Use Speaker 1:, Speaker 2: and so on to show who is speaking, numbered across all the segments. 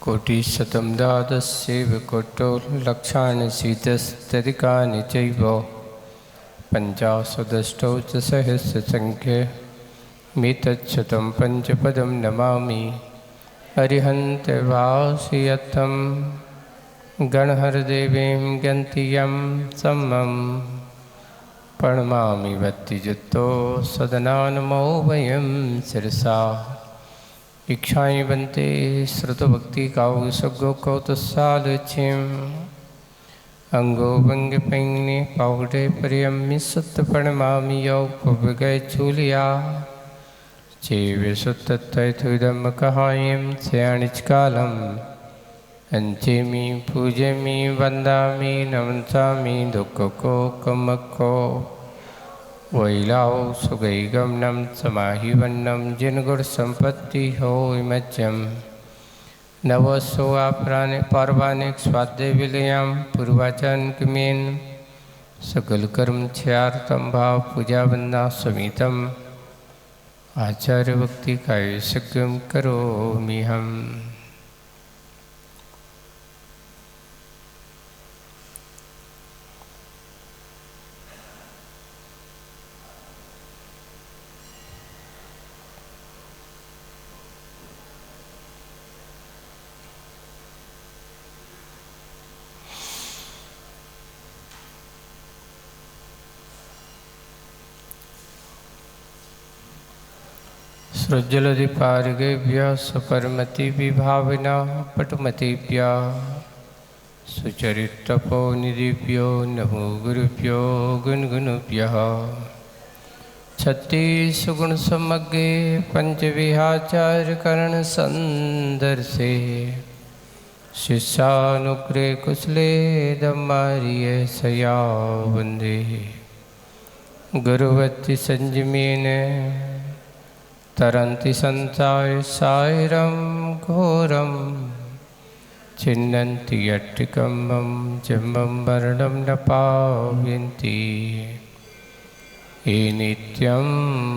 Speaker 1: कोटिशतं द्वादशैव कोटो लक्षाणि शीतस्तदिकानि चैव पञ्चाशदष्टौ च सहस्रसङ्ख्ये मितच्छतं पञ्चपदं नमामि। अरिहन्त्यवासियत्थं गणहरदेवीं गन्तियं सम्मं प्रणमामि भक्तियुक्तो सदना नमो वयं शिरसा। इच्छाएं बनते श्रुतभक्ति काउ सगो कौतसालुचिम अंगो भंग पैंगने पाउडे परियम्मि सुत प्रणमामि यौपगय चूलिया चेवे सुत तैथुदम कहायम स्याणिच कालम अंचेमि पूजेमि वंदामि नमसामि दुःखको कमको वैलाओ सुगैगमनम समाहिवन्नम जिनगुण संपत्ति हो इमच्यम नवसो आपराने पार्वाणिक स्वाद्य विलयम पूर्वाचन कमेन सकल कर्म छ्यार्थम भाव पूजा वंदा समितम आचार्य भक्ति का यज्ञम करोमि हम। सृज्जलधिपारिगेभ्यः सपरमति विभाविना पटुमतिभ्यः सुचरितपोनिधिभ्यो नमो गुरुभ्यो गुणगुणभ्यः। छत्तीसगुणसमग्रे पंचविहाचार्यकरणसन्दर्शे शिष्यानुग्रहे कुशले दम्मार्ये सया वन्दे गुरुवत्ति संयमेन तरन्ति संसाय सायरं घोरं छिन्नन्ति यट्टिकम्मं जम्मं वर्णं न पावयन्ति ये नित्यं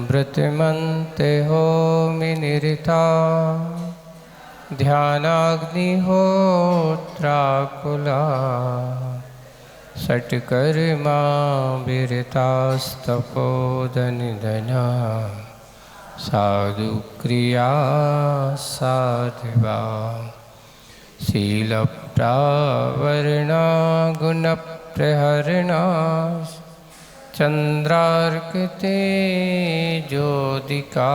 Speaker 1: व्रतमन्ते होमि निरता ध्यानाग्निहोत्राकुला षट्कर्मा विरतास्तपोधनिधना साधु क्रिया साधिवा शील प्रावरणा गुण प्रहरणा चंद्रार्कते ज्योतिका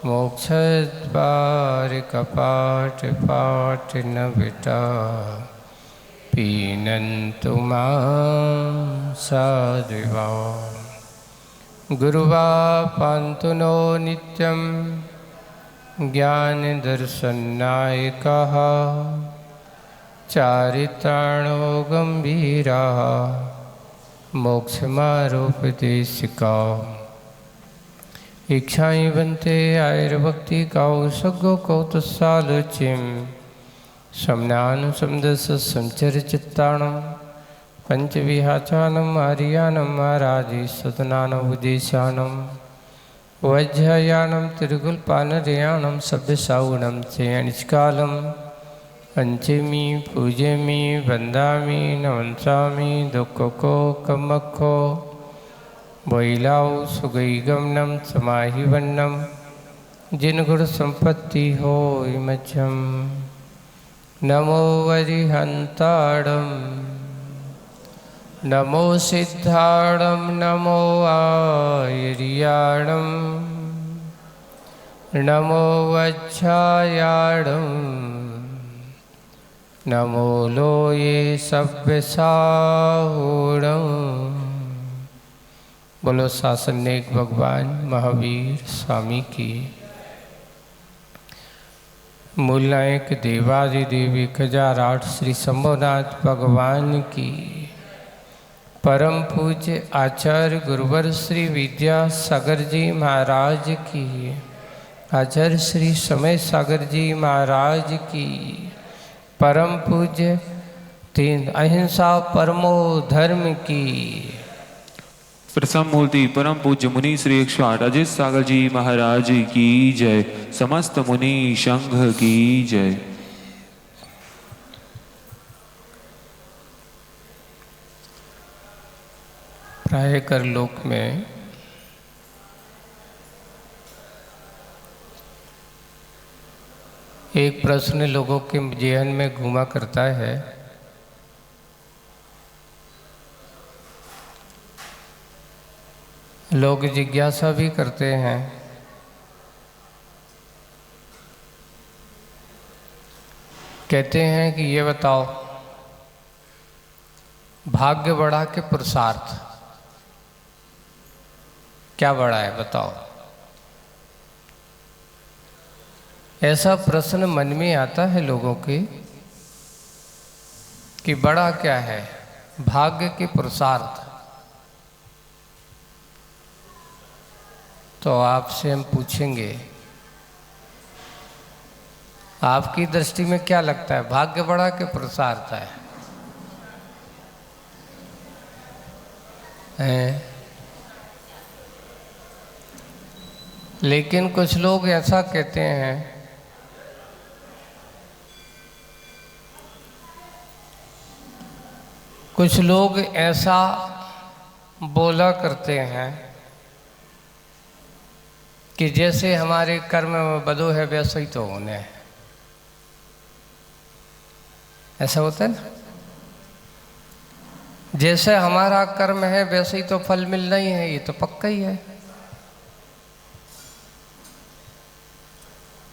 Speaker 1: मोक्षद्वार कपाट पाट नविटा पीनन्तु मां साधिवा गुरुवा पान्तु नो नित्यं ज्ञानदर्शननायकः चारित्राणो गम्भीरः मोक्षमारोपदेशिका। इच्छाएं बनते आयुर्भक्ति काउ सगो कौतसालुचिम समनानु समदस संचरचित्ताणं पंचविहाचानम आर्यानम महाराजी सतनानम उदेशानम वज्रयानम तिरुगुलपानरयानम सभ्यसावणम चयनिष्कालम अंचेमि पूजेमि वंदामि नमसामि दुःखको कमको वैलाओ सुगैगमनम समाहिवन्नम जिनगुण संपत्ति हो इमच्यम नमो वरिहंताड़म नमो सिद्धाणं नमो आयर्याणं नमो वज्रायाणं नमो लोये सव्यसाहूणं। बोलो शासनेक भगवान महावीर स्वामी की। मूल नायक देवादिदेव 1008 श्री शंभुनाथ भगवान की। परम पूज्य आचार्य गुरुवर श्री विद्यासागर जी महाराज की। आचार्य श्री समय सागर जी महाराज की। परम पूज्य 3 अहिंसा परमो धर्म की।
Speaker 2: प्रसन्न मूर्ति परम पूज्य मुनि श्री 108 अजित सागर जी महाराज की जय। समस्त मुनि संघ की जय।
Speaker 1: प्राय कर लोक में एक प्रश्न लोगों के जेहन में घूमा करता है, लोग जिज्ञासा भी करते हैं। कहते हैं कि ये बताओ, भाग्य बढ़ा के पुरुषार्थ क्या बड़ा है, बताओ। ऐसा प्रश्न मन में आता है लोगों के कि बड़ा क्या है, भाग्य के पुरुषार्थ। तो आपसे हम पूछेंगे, आपकी दृष्टि में क्या लगता है, भाग्य बड़ा के पुरुषार्थ है? लेकिन कुछ लोग ऐसा कहते हैं, कुछ लोग ऐसा बोला करते हैं कि जैसे हमारे कर्म में बदो है वैसे ही तो होने है। ऐसा होता है ना, जैसे हमारा कर्म है वैसे ही तो फल मिलना ही है, ये तो पक्का ही है।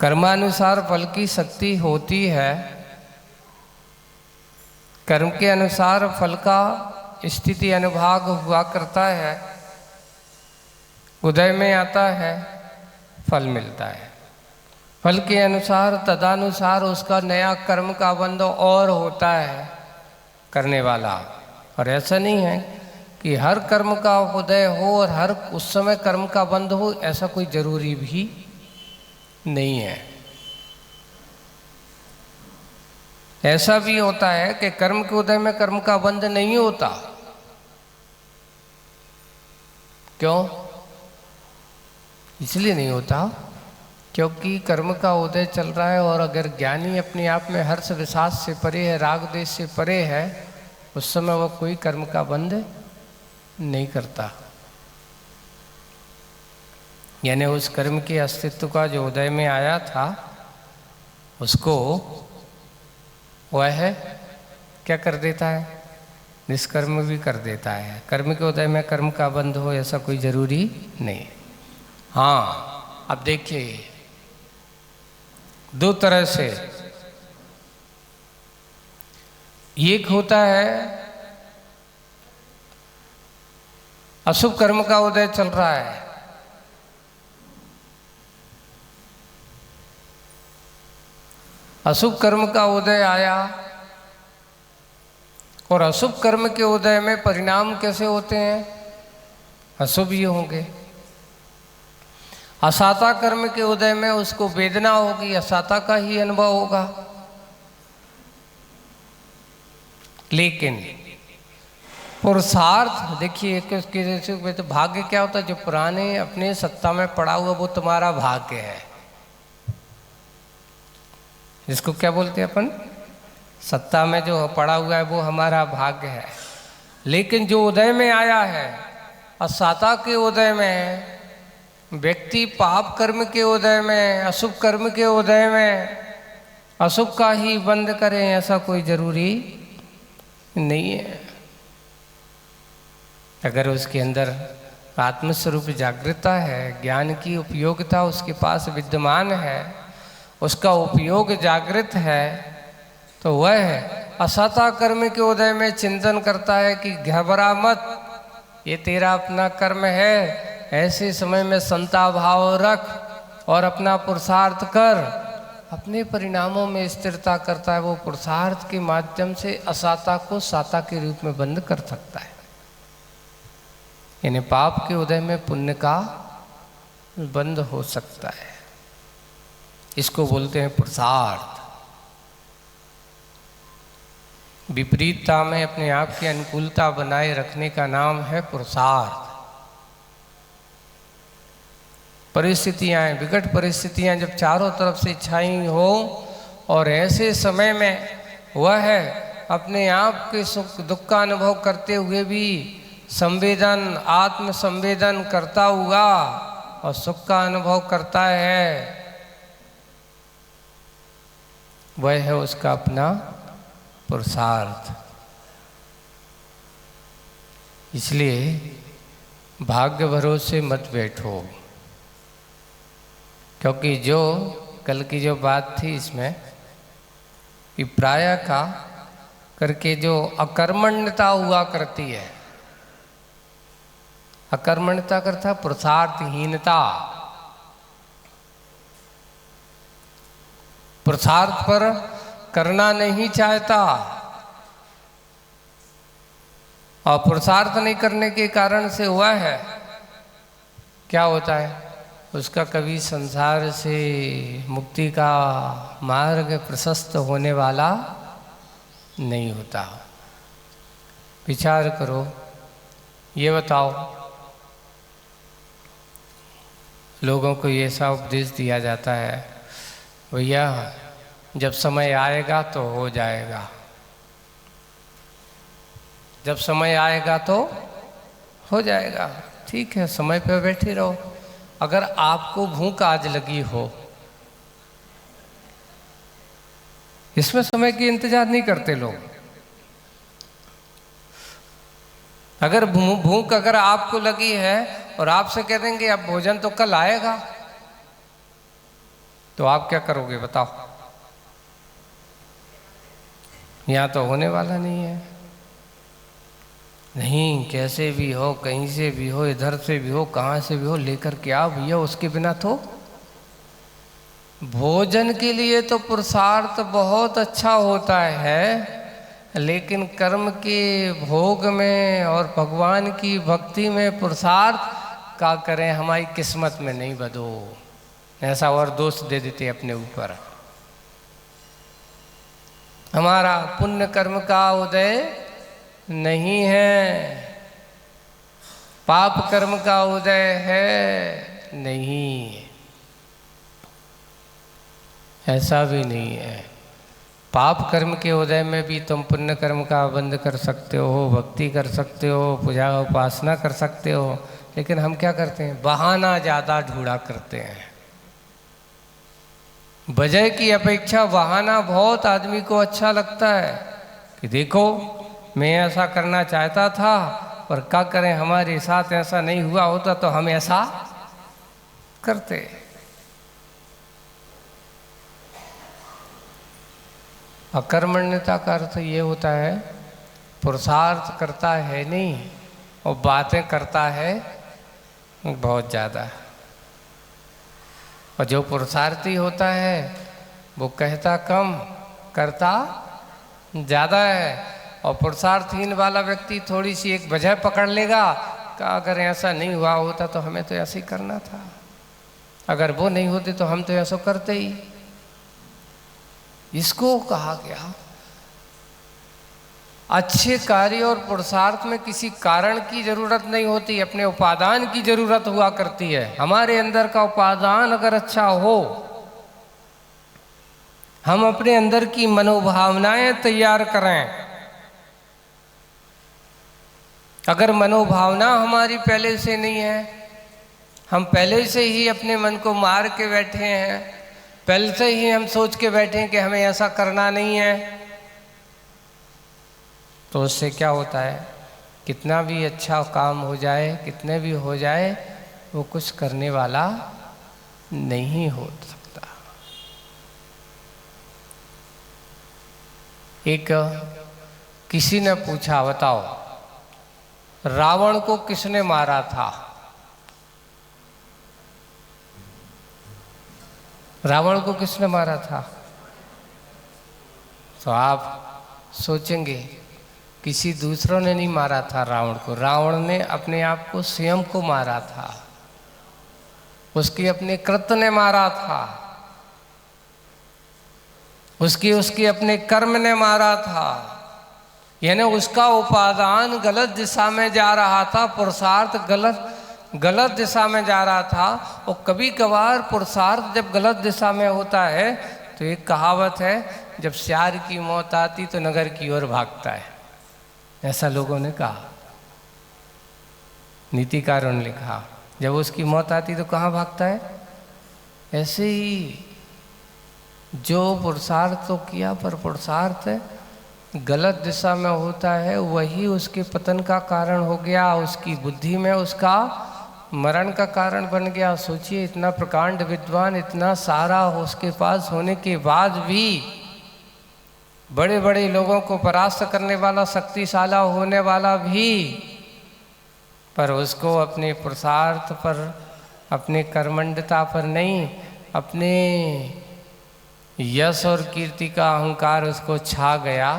Speaker 1: कर्मानुसार फल की शक्ति होती है, कर्म के अनुसार फल का स्थिति अनुभाग हुआ करता है, उदय में आता है, फल मिलता है। फल के अनुसार तदानुसार उसका नया कर्म का बंध और होता है करने वाला। और ऐसा नहीं है कि हर कर्म का उदय हो और हर उस समय कर्म का बंध हो, ऐसा कोई जरूरी भी नहीं है। ऐसा भी होता है कि कर्म के उदय में कर्म का बंध नहीं होता। क्यों? इसलिए नहीं होता क्योंकि कर्म का उदय चल रहा है, और अगर ज्ञानी अपने आप में हर्ष विषाद से परे है, राग द्वेष से परे है, उस समय वो कोई कर्म का बंध नहीं करता। यानी उस कर्म के अस्तित्व का जो उदय में आया था, उसको वह क्या कर देता है, निष्कर्म भी कर देता है। कर्म के उदय में कर्म का बंध हो ऐसा कोई जरूरी नहीं। हाँ, अब देखिए, दो तरह से, एक होता है अशुभ कर्म का उदय चल रहा है, अशुभ कर्म का उदय आया, और अशुभ कर्म के उदय में परिणाम कैसे होते हैं, अशुभ ही होंगे। असाता कर्म के उदय में उसको वेदना होगी, असाता का ही अनुभव होगा। लेकिन पुरुषार्थ देखिए, उसके तो भाग्य क्या होता है, जो पुराने अपने सत्ता में पड़ा हुआ वो तुम्हारा भाग्य है, जिसको क्या बोलते हैं अपन, सत्ता में जो पड़ा हुआ है वो हमारा भाग्य है। लेकिन जो उदय में आया है, असाता के उदय में, व्यक्ति पाप कर्म के उदय में, अशुभ कर्म के उदय में अशुभ का ही बंद करें ऐसा कोई जरूरी नहीं है। अगर उसके अंदर आत्मस्वरूप जागृता है, ज्ञान की उपयोगिता उसके पास विद्यमान है, उसका उपयोग जागृत है, तो वह असाता कर्म के उदय में चिंतन करता है कि घबरा मत, ये तेरा अपना कर्म है, ऐसे समय में संता भाव रख और अपना पुरुषार्थ कर, अपने परिणामों में स्थिरता करता है। वो पुरुषार्थ के माध्यम से असाता को साता के रूप में बंद कर सकता है। यानी पाप के उदय में पुण्य का बंद हो सकता है, इसको बोलते हैं पुरुषार्थ। विपरीतता में अपने आप की अनुकूलता बनाए रखने का नाम है पुरुषार्थ। परिस्थितियाँ, विकट परिस्थितियाँ जब चारों तरफ से छाई हो और ऐसे समय में वह अपने आप के सुख दुख का अनुभव करते हुए भी संवेदन, आत्म संवेदन करता हुआ और सुख का अनुभव करता है, वह है उसका अपना पुरुषार्थ। इसलिए भाग्य भरोसे मत बैठो, क्योंकि जो कल की जो बात थी इसमें कि प्राय का करके जो अकर्मण्यता हुआ करती है, अकर्मण्यता करता पुरुषार्थहीनता, पुरुषार्थ पर करना नहीं चाहता, और पुरुषार्थ नहीं करने के कारण से हुआ है क्या होता है, उसका कभी संसार से मुक्ति का मार्ग प्रशस्त होने वाला नहीं होता। विचार करो, ये बताओ, लोगों को ये ऐसा उपदेश दिया जाता है, भैया जब समय आएगा तो हो जाएगा, जब समय आएगा तो हो जाएगा। ठीक है, समय पे बैठे रहो। अगर आपको भूख आज लगी हो, इसमें समय की इंतजार नहीं करते लोग। अगर भूख अगर आपको लगी है और आपसे कह देंगे अब भोजन तो कल आएगा, तो आप क्या करोगे बताओ? यहाँ तो होने वाला नहीं है। नहीं, कैसे भी हो, कहीं से भी हो, इधर से भी हो, कहाँ से भी हो, लेकर के आओ भैया, उसके बिना तो भोजन के लिए तो पुरुषार्थ बहुत अच्छा होता है, लेकिन कर्म के भोग में और भगवान की भक्ति में पुरुषार्थ का करें, हमारी किस्मत में नहीं बदो, ऐसा और दोष दे देते अपने ऊपर। हमारा पुण्य कर्म का उदय नहीं है, पाप कर्म का उदय है नहीं, ऐसा भी नहीं है। पाप कर्म के उदय में भी तुम पुण्य कर्म का बंद कर सकते हो, भक्ति कर सकते हो, पूजा उपासना कर सकते हो, लेकिन हम क्या करते हैं, बहाना ज़्यादा ढूंढा करते हैं। वजह की अपेक्षा बहाना बहुत आदमी को अच्छा लगता है कि देखो मैं ऐसा करना चाहता था, पर क्या करें, हमारे साथ ऐसा नहीं हुआ होता तो हम ऐसा करते। अकर्मण्यता का अर्थ ये होता है पुरुषार्थ करता है नहीं और बातें करता है बहुत ज़्यादा। और जो पुरुषार्थी होता है वो कहता कम करता ज़्यादा है, और पुरुषार्थहीन वाला व्यक्ति थोड़ी सी एक वजह पकड़ लेगा कि अगर ऐसा नहीं हुआ होता तो हमें तो ऐसे ही करना था, अगर वो नहीं होते तो हम तो ऐसा करते ही। इसको कहा गया अच्छे कार्य और पुरुषार्थ में किसी कारण की जरूरत नहीं होती, अपने उपादान की जरूरत हुआ करती है। हमारे अंदर का उपादान अगर अच्छा हो, हम अपने अंदर की मनोभावनाएं तैयार करें। अगर मनोभावना हमारी पहले से नहीं है, हम पहले से ही अपने मन को मार के बैठे हैं, पहले से ही हम सोच के बैठे हैं कि हमें ऐसा करना नहीं है, तो उससे क्या होता है, कितना भी अच्छा काम हो जाए, कितने भी हो जाए, वो कुछ करने वाला नहीं हो सकता। एक किसी ने पूछा, बताओ रावण को किसने मारा था? रावण को किसने मारा था? तो आप सोचेंगे किसी दूसरों ने नहीं मारा था रावण को, रावण ने अपने आप को स्वयं को मारा था, उसके अपने कृत्य ने मारा था, उसके अपने कर्म ने मारा था, यानी उसका उपादान गलत दिशा में जा रहा था, पुरुषार्थ गलत गलत दिशा में जा रहा था। और कभी कभार पुरुषार्थ जब गलत दिशा में होता है तो एक कहावत है, जब सियार की मौत आती तो नगर की ओर भागता है, ऐसा लोगों ने कहा, नीतिकारों ने लिखा। जब उसकी मौत आती तो कहाँ भागता है? ऐसे ही जो पुरुषार्थ तो किया पर पुरुषार्थ गलत दिशा में होता है, वही उसके पतन का कारण हो गया, उसकी बुद्धि में उसका मरण का कारण बन गया। सोचिए, इतना प्रकांड विद्वान, इतना सारा उसके पास होने के बाद भी, बड़े बड़े लोगों को परास्त करने वाला, शक्तिशाली होने वाला भी, पर उसको अपने पुरुषार्थ पर, अपने कर्मण्यता पर नहीं, अपने यश और कीर्ति का अहंकार उसको छा गया।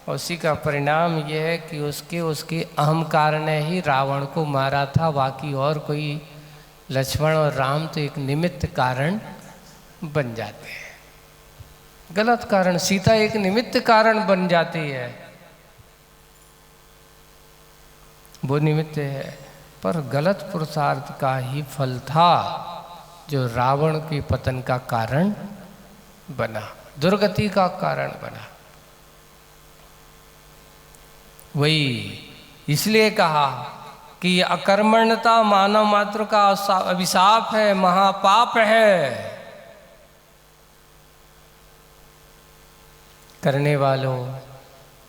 Speaker 1: उसी का परिणाम यह है कि उसके अहंकार ने ही रावण को मारा था। बाकी और कोई, लक्ष्मण और राम तो एक निमित्त कारण बन जाते हैं, गलत कारण। सीता एक निमित्त कारण बन जाती है, वो निमित्त है, पर गलत पुरुषार्थ का ही फल था जो रावण के पतन का कारण बना, दुर्गति का कारण बना। वही इसलिए कहा कि अकर्मण्यता मानव मात्र का अभिशाप है, महापाप है। करने वालों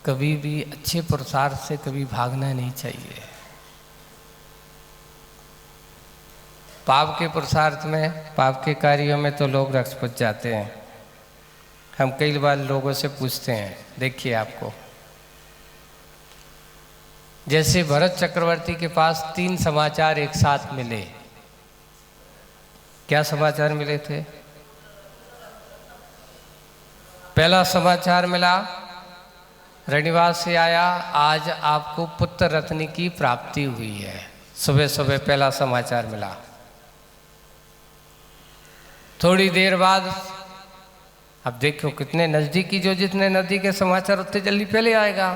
Speaker 1: कभी भी अच्छे पुरुषार्थ से कभी भागना नहीं चाहिए। पाप के पुरुषार्थ में, पाप के कार्यों में तो लोग रक्षपत जाते हैं। हम कई बार लोगों से पूछते हैं, देखिए आपको, जैसे भरत चक्रवर्ती के पास 3 समाचार एक साथ मिले। क्या समाचार मिले थे? पहला समाचार मिला, रणिवास से आया, आज आपको पुत्र रत्न की प्राप्ति हुई है। सुबह सुबह पहला समाचार मिला। थोड़ी देर बाद, अब देखो कितने नजदीकी, जो जितने नजदीक के समाचार उतने जल्दी पहले आएगा,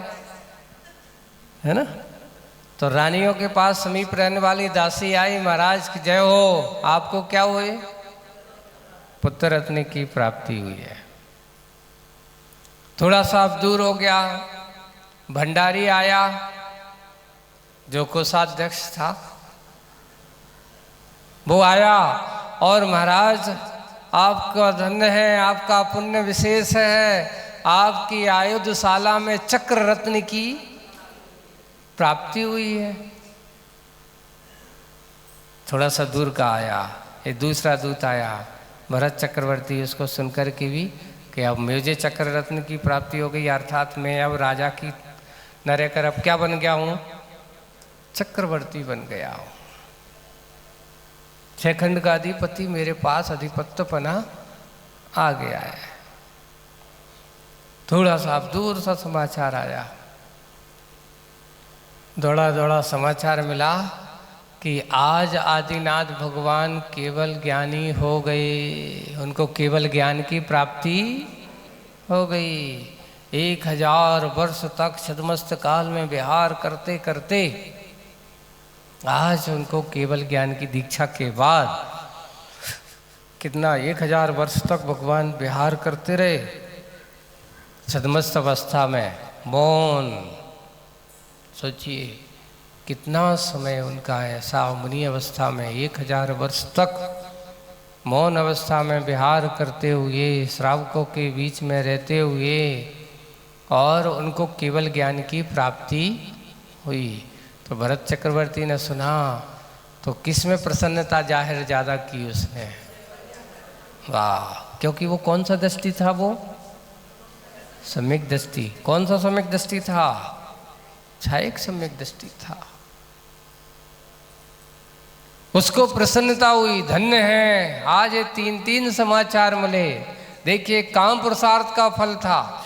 Speaker 1: है ना। तो रानियों के पास समीप रहने वाली दासी आई, महाराज की जय हो, आपको क्या हुए? पुत्र रत्न की प्राप्ति हुई है। थोड़ा सा अब दूर हो गया, भंडारी आया जो कोषाध्यक्ष था, वो आया और महाराज आपका धन्य है, आपका पुण्य विशेष है, आपकी आयुधशाला में चक्र रत्न की प्राप्ति हुई है। थोड़ा सा दूर का आया, एक दूसरा दूत आया, भरत चक्रवर्ती, उसको सुनकर के भी कि अब मुझे चक्र रत्न की प्राप्ति हो गई, अर्थात मैं अब राजा की न रहकर अब क्या बन गया हूँ? चक्रवर्ती बन गया हूँ। 6 खंड का अधिपति मेरे पास अधिपत्य पना आ गया है। थोड़ा सा अब दूर सा समाचार आया, दौड़ा दौड़ा समाचार मिला कि आज आदिनाथ भगवान केवल ज्ञानी हो गए, उनको केवल ज्ञान की प्राप्ति हो गई। 1000 वर्ष तक छद्मस्त काल में विहार करते करते आज उनको केवल ज्ञान की दीक्षा के बाद, कितना 1000 वर्ष तक भगवान विहार करते रहे छद्मस्त अवस्था में, मौन। सोचिए कितना समय उनका ऐसा मुनि अवस्था में 1000 वर्ष तक मौन अवस्था में विहार करते हुए, श्रावकों के बीच में रहते हुए, और उनको केवल ज्ञान की प्राप्ति हुई। तो भरत चक्रवर्ती ने सुना तो किस में प्रसन्नता जाहिर ज़्यादा की उसने? वाह! क्योंकि वो कौन सा दृष्टि था? वो सम्यक दृष्टि। कौन सा सम्यक दृष्टि था? छायक सम्यक दृष्टि था। उसको प्रसन्नता हुई, धन्य है, आज ये 3 समाचार मिले। देखिए, काम पुरुषार्थ का फल था,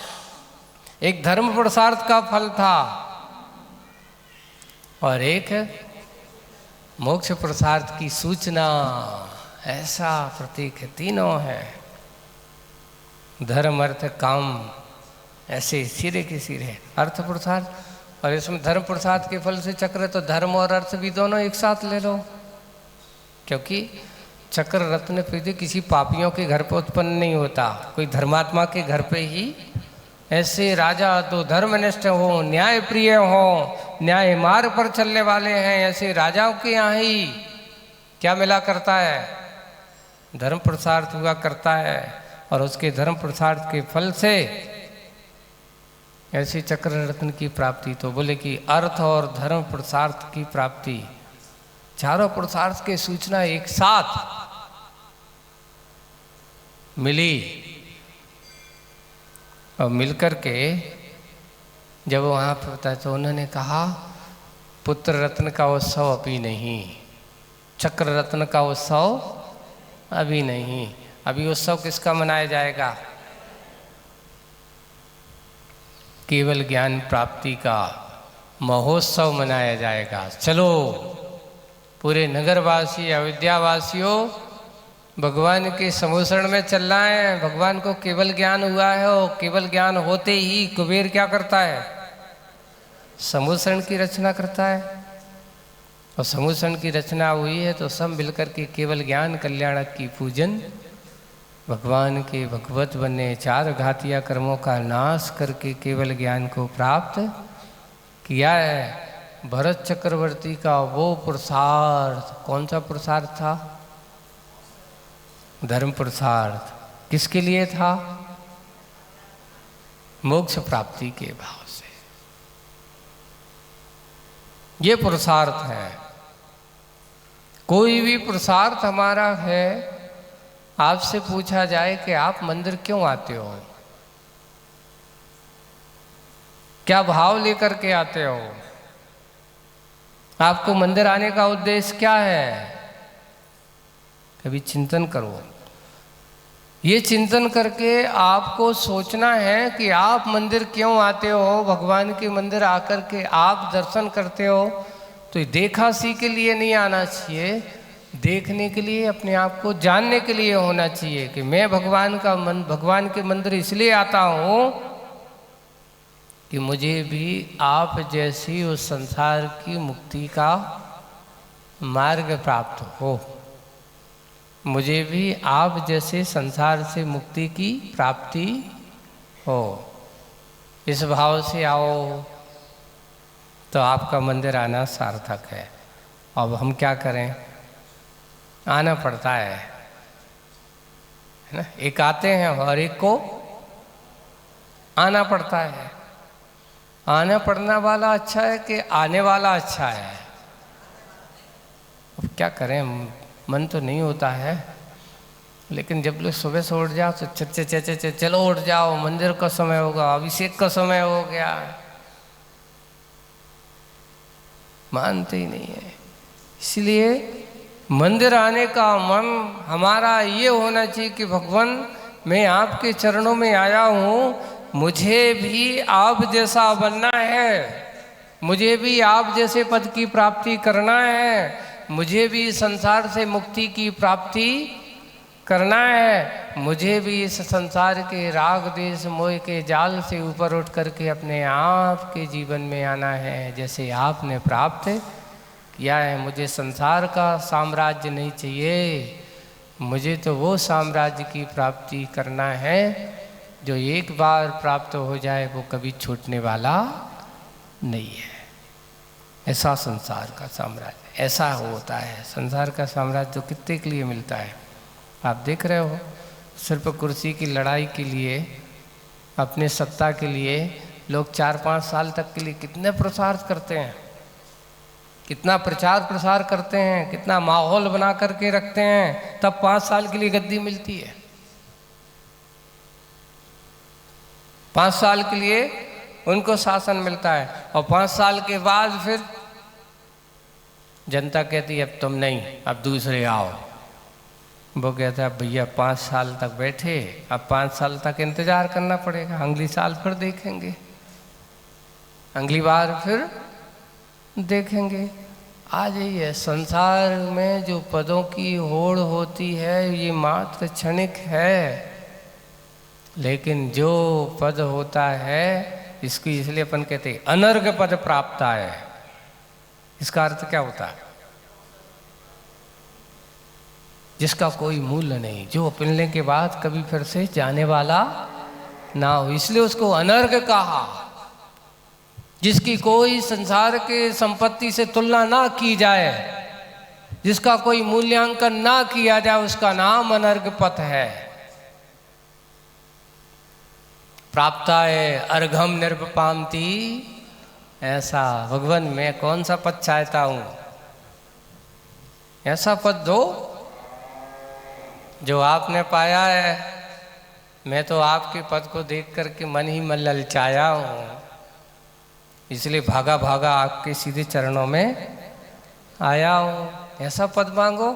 Speaker 1: एक धर्म पुरुषार्थ का फल था, और एक मोक्ष पुरुषार्थ की सूचना। ऐसा प्रतीक है, तीनों है, धर्म अर्थ काम, ऐसे सिरे के सिरे अर्थ पुरुषार्थ। और इसमें धर्म पुरुषार्थ के फल से चक्र, तो धर्म और अर्थ भी दोनों एक साथ ले लो। क्योंकि चक्र रत्न फिर किसी पापियों के घर पर उत्पन्न नहीं होता, कोई धर्मात्मा के घर पे ही ऐसे राजा तो धर्मनिष्ठ हो, न्याय प्रिय हो, न्याय मार्ग पर चलने वाले हैं, ऐसे राजाओं के यहाँ ही क्या मिला करता है, धर्म पुरुषार्थ हुआ करता है। और उसके धर्म पुरुषार्थ के फल से ऐसी चक्र रत्न की प्राप्ति, तो बोले कि अर्थ और धर्म पुरुषार्थ की प्राप्ति, चारों पुरुषार्थ की सूचना एक साथ मिली। और मिलकर के जब वहाँ पर होता है तो उन्होंने कहा पुत्र रत्न का उत्सव अभी नहीं, चक्र रत्न का उत्सव अभी नहीं। अभी उत्सव किसका मनाया जाएगा? केवल ज्ञान प्राप्ति का महोत्सव मनाया जाएगा। चलो पूरे नगरवासी अयोध्यावासियों भगवान के समूषण में चलना है। भगवान को केवल ज्ञान हुआ है और केवल ज्ञान होते ही कुबेर क्या करता है? समूषण की रचना करता है। और समूषण की रचना हुई है तो सब मिलकर के केवल ज्ञान कल्याणक की पूजन, भगवान के भगवत बने, चार घातिया कर्मों का नाश करके केवल ज्ञान को प्राप्त किया है। भरत चक्रवर्ती का वो पुरुषार्थ, कौन सा पुरुषार्थ था? धर्म पुरुषार्थ। किसके लिए था? मोक्ष प्राप्ति के भाव से। ये पुरुषार्थ है। कोई भी पुरुषार्थ हमारा है, आपसे पूछा जाए कि आप मंदिर क्यों आते हो, क्या भाव लेकर के आते हो, आपको मंदिर आने का उद्देश्य क्या है, कभी चिंतन करो। ये चिंतन करके आपको सोचना है कि आप मंदिर क्यों आते हो। भगवान के मंदिर आकर के आप दर्शन करते हो तो ये देखा-सी के लिए नहीं आना चाहिए, देखने के लिए, अपने आप को जानने के लिए होना चाहिए कि मैं भगवान के मंदिर इसलिए आता हूँ कि मुझे भी आप जैसी उस संसार की मुक्ति का मार्ग प्राप्त हो, मुझे भी आप जैसे संसार से मुक्ति की प्राप्ति हो। इस भाव से आओ तो आपका मंदिर आना सार्थक है। अब हम क्या करें? आना पड़ता है ना। एक आते हैं और एक को आना पड़ता है। आना पड़ने वाला अच्छा है कि आने वाला अच्छा है? अब क्या करें, मन तो नहीं होता है, लेकिन जब लोग सुबह से उठ जाओ तो चलो उठ जाओ, मंदिर का समय होगा, अभिषेक का समय हो गया, मानते ही नहीं है। इसलिए मंदिर आने का मन हमारा ये होना चाहिए कि भगवान मैं आपके चरणों में आया हूँ, मुझे भी आप जैसा बनना है, मुझे भी आप जैसे पद की प्राप्ति करना है, मुझे भी संसार से मुक्ति की प्राप्ति करना है, मुझे भी इस संसार के राग देश मोह के जाल से ऊपर उठ करके अपने आप के जीवन में आना है जैसे आपने प्राप्त किया है। मुझे संसार का साम्राज्य नहीं चाहिए, मुझे तो वो साम्राज्य की प्राप्ति करना है जो एक बार प्राप्त हो जाए वो कभी छूटने वाला नहीं है। ऐसा संसार का साम्राज्य ऐसा होता है। संसार का साम्राज्य तो कितने के लिए मिलता है? आप देख रहे हो, सिर्फ कुर्सी की लड़ाई के लिए, अपने सत्ता के लिए लोग 4-5 साल तक के लिए कितने पुरुषार्थ करते हैं, कितना प्रचार प्रसार करते हैं, कितना माहौल बना करके रखते हैं, तब 5 साल के लिए गद्दी मिलती है। 5 साल के लिए उनको शासन मिलता है और 5 साल के बाद फिर जनता कहती है अब तुम नहीं, अब दूसरे आओ। वो कहता है भैया 5 साल तक बैठे, अब 5 साल तक इंतजार करना पड़ेगा, अगली साल फिर देखेंगे, अगली बार फिर देखेंगे। आ जाइए, संसार में जो पदों की होड़ होती है ये मात्र क्षणिक है, लेकिन जो पद होता है इसकी इसलिए अपन कहते हैं अनर्घ पद प्राप्त है। इसका अर्थ क्या होता है? जिसका कोई मूल्य नहीं, जो मिलने के बाद कभी फिर से जाने वाला ना हो, इसलिए उसको अनर्घ कहा। जिसकी कोई संसार के संपत्ति से तुलना ना की जाए, जिसका कोई मूल्यांकन ना किया जाए, उसका नाम अनर्घ पथ है। प्राप्ताय अर्घम निर्वपामति, ऐसा भगवान मैं कौन सा पद चाहता हूं, ऐसा पद दो जो आपने पाया है। मैं तो आपके पद को देख करके मन ही मन ललचाया हूँ, इसलिए भागा भागा आपके सीधे चरणों में आया हूँ। ऐसा पद मांगो,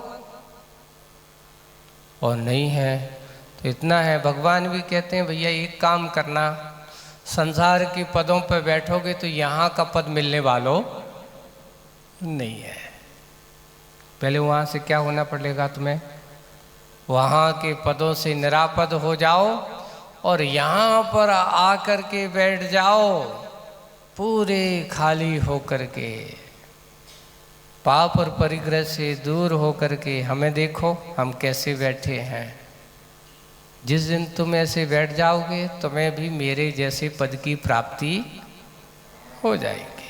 Speaker 1: और नहीं है तो इतना है। भगवान भी कहते हैं भैया एक काम करना, संसार के पदों पर बैठोगे तो यहाँ का पद मिलने वालों नहीं है। पहले वहाँ से क्या होना पड़ेगा तुम्हें, वहाँ के पदों से निरापद हो जाओ और यहाँ पर आकर के बैठ जाओ पूरे खाली होकर के, पाप और परिग्रह से दूर होकर के। हमें देखो हम कैसे बैठे हैं। जिस दिन तुम ऐसे बैठ जाओगे तुम्हें भी मेरे जैसे पद की प्राप्ति हो जाएगी।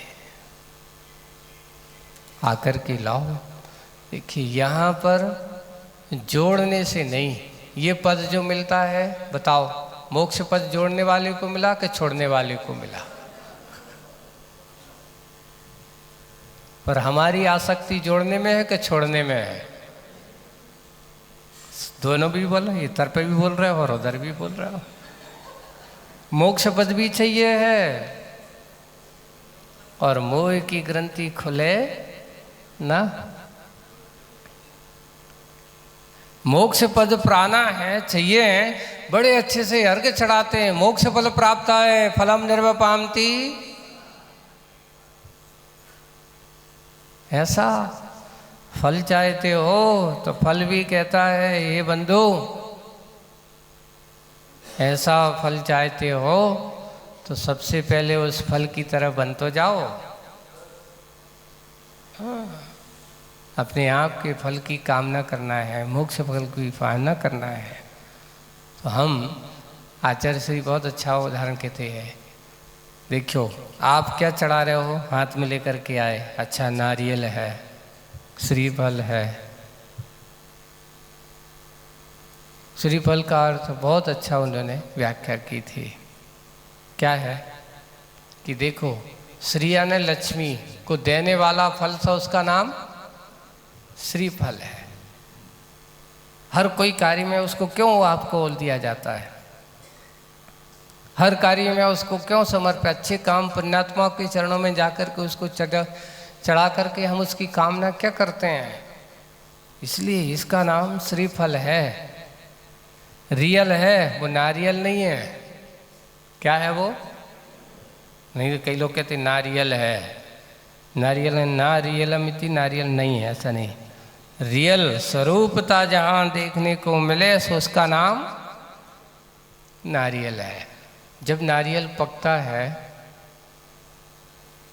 Speaker 1: आकर के लाओ। देखिए यहाँ पर जोड़ने से नहीं, ये पद जो मिलता है, बताओ मोक्ष पद जोड़ने वाले को मिला कि छोड़ने वाले को मिला? पर हमारी आसक्ति जोड़ने में है कि छोड़ने में है? दोनों भी बोल रहे, इधर पे भी बोल रहे हो और उधर भी बोल रहे हो। मोक्ष पद भी चाहिए है और मोह की ग्रंथि खुले ना। मोक्ष पद प्राणा है, चाहिए है, बड़े अच्छे से अर्घ चढ़ाते हैं। मोक्ष फल प्राप्त है फलम निर्वपामति, ऐसा फल चाहते हो तो फल भी कहता है ये बंधु, ऐसा फल चाहते हो तो सबसे पहले उस फल की तरफ बन तो जाओ। अपने आप के फल की कामना करना है, मोक्ष फल की कामना करना है। तो हम आचार्य श्री बहुत अच्छा उदाहरण कहते हैं। देखो आप क्या चढ़ा रहे हो, हाथ में लेकर के आए, अच्छा नारियल है, श्रीफल है। श्रीफल का अर्थ बहुत अच्छा उन्होंने व्याख्या की थी। क्या है कि देखो श्री यानी लक्ष्मी को देने वाला फल था, उसका नाम श्रीफल है। हर कोई कार्य में उसको क्यों आपको बोल दिया जाता है, हर कार्य में उसको क्यों समर्पित, अच्छे काम पुण्यात्मा के चरणों में जाकर के उसको चढ़ा करके हम उसकी कामना क्या करते हैं? इसलिए इसका नाम श्रीफल है। रियल है वो, नारियल नहीं है। क्या है वो? नहीं, कई लोग कहते नारियल है, नारियल है, नारियलमिति, नारियल नहीं है, ऐसा नहीं। रियल स्वरूपता जहाँ देखने को मिले सो उसका नाम नारियल है। जब नारियल पकता है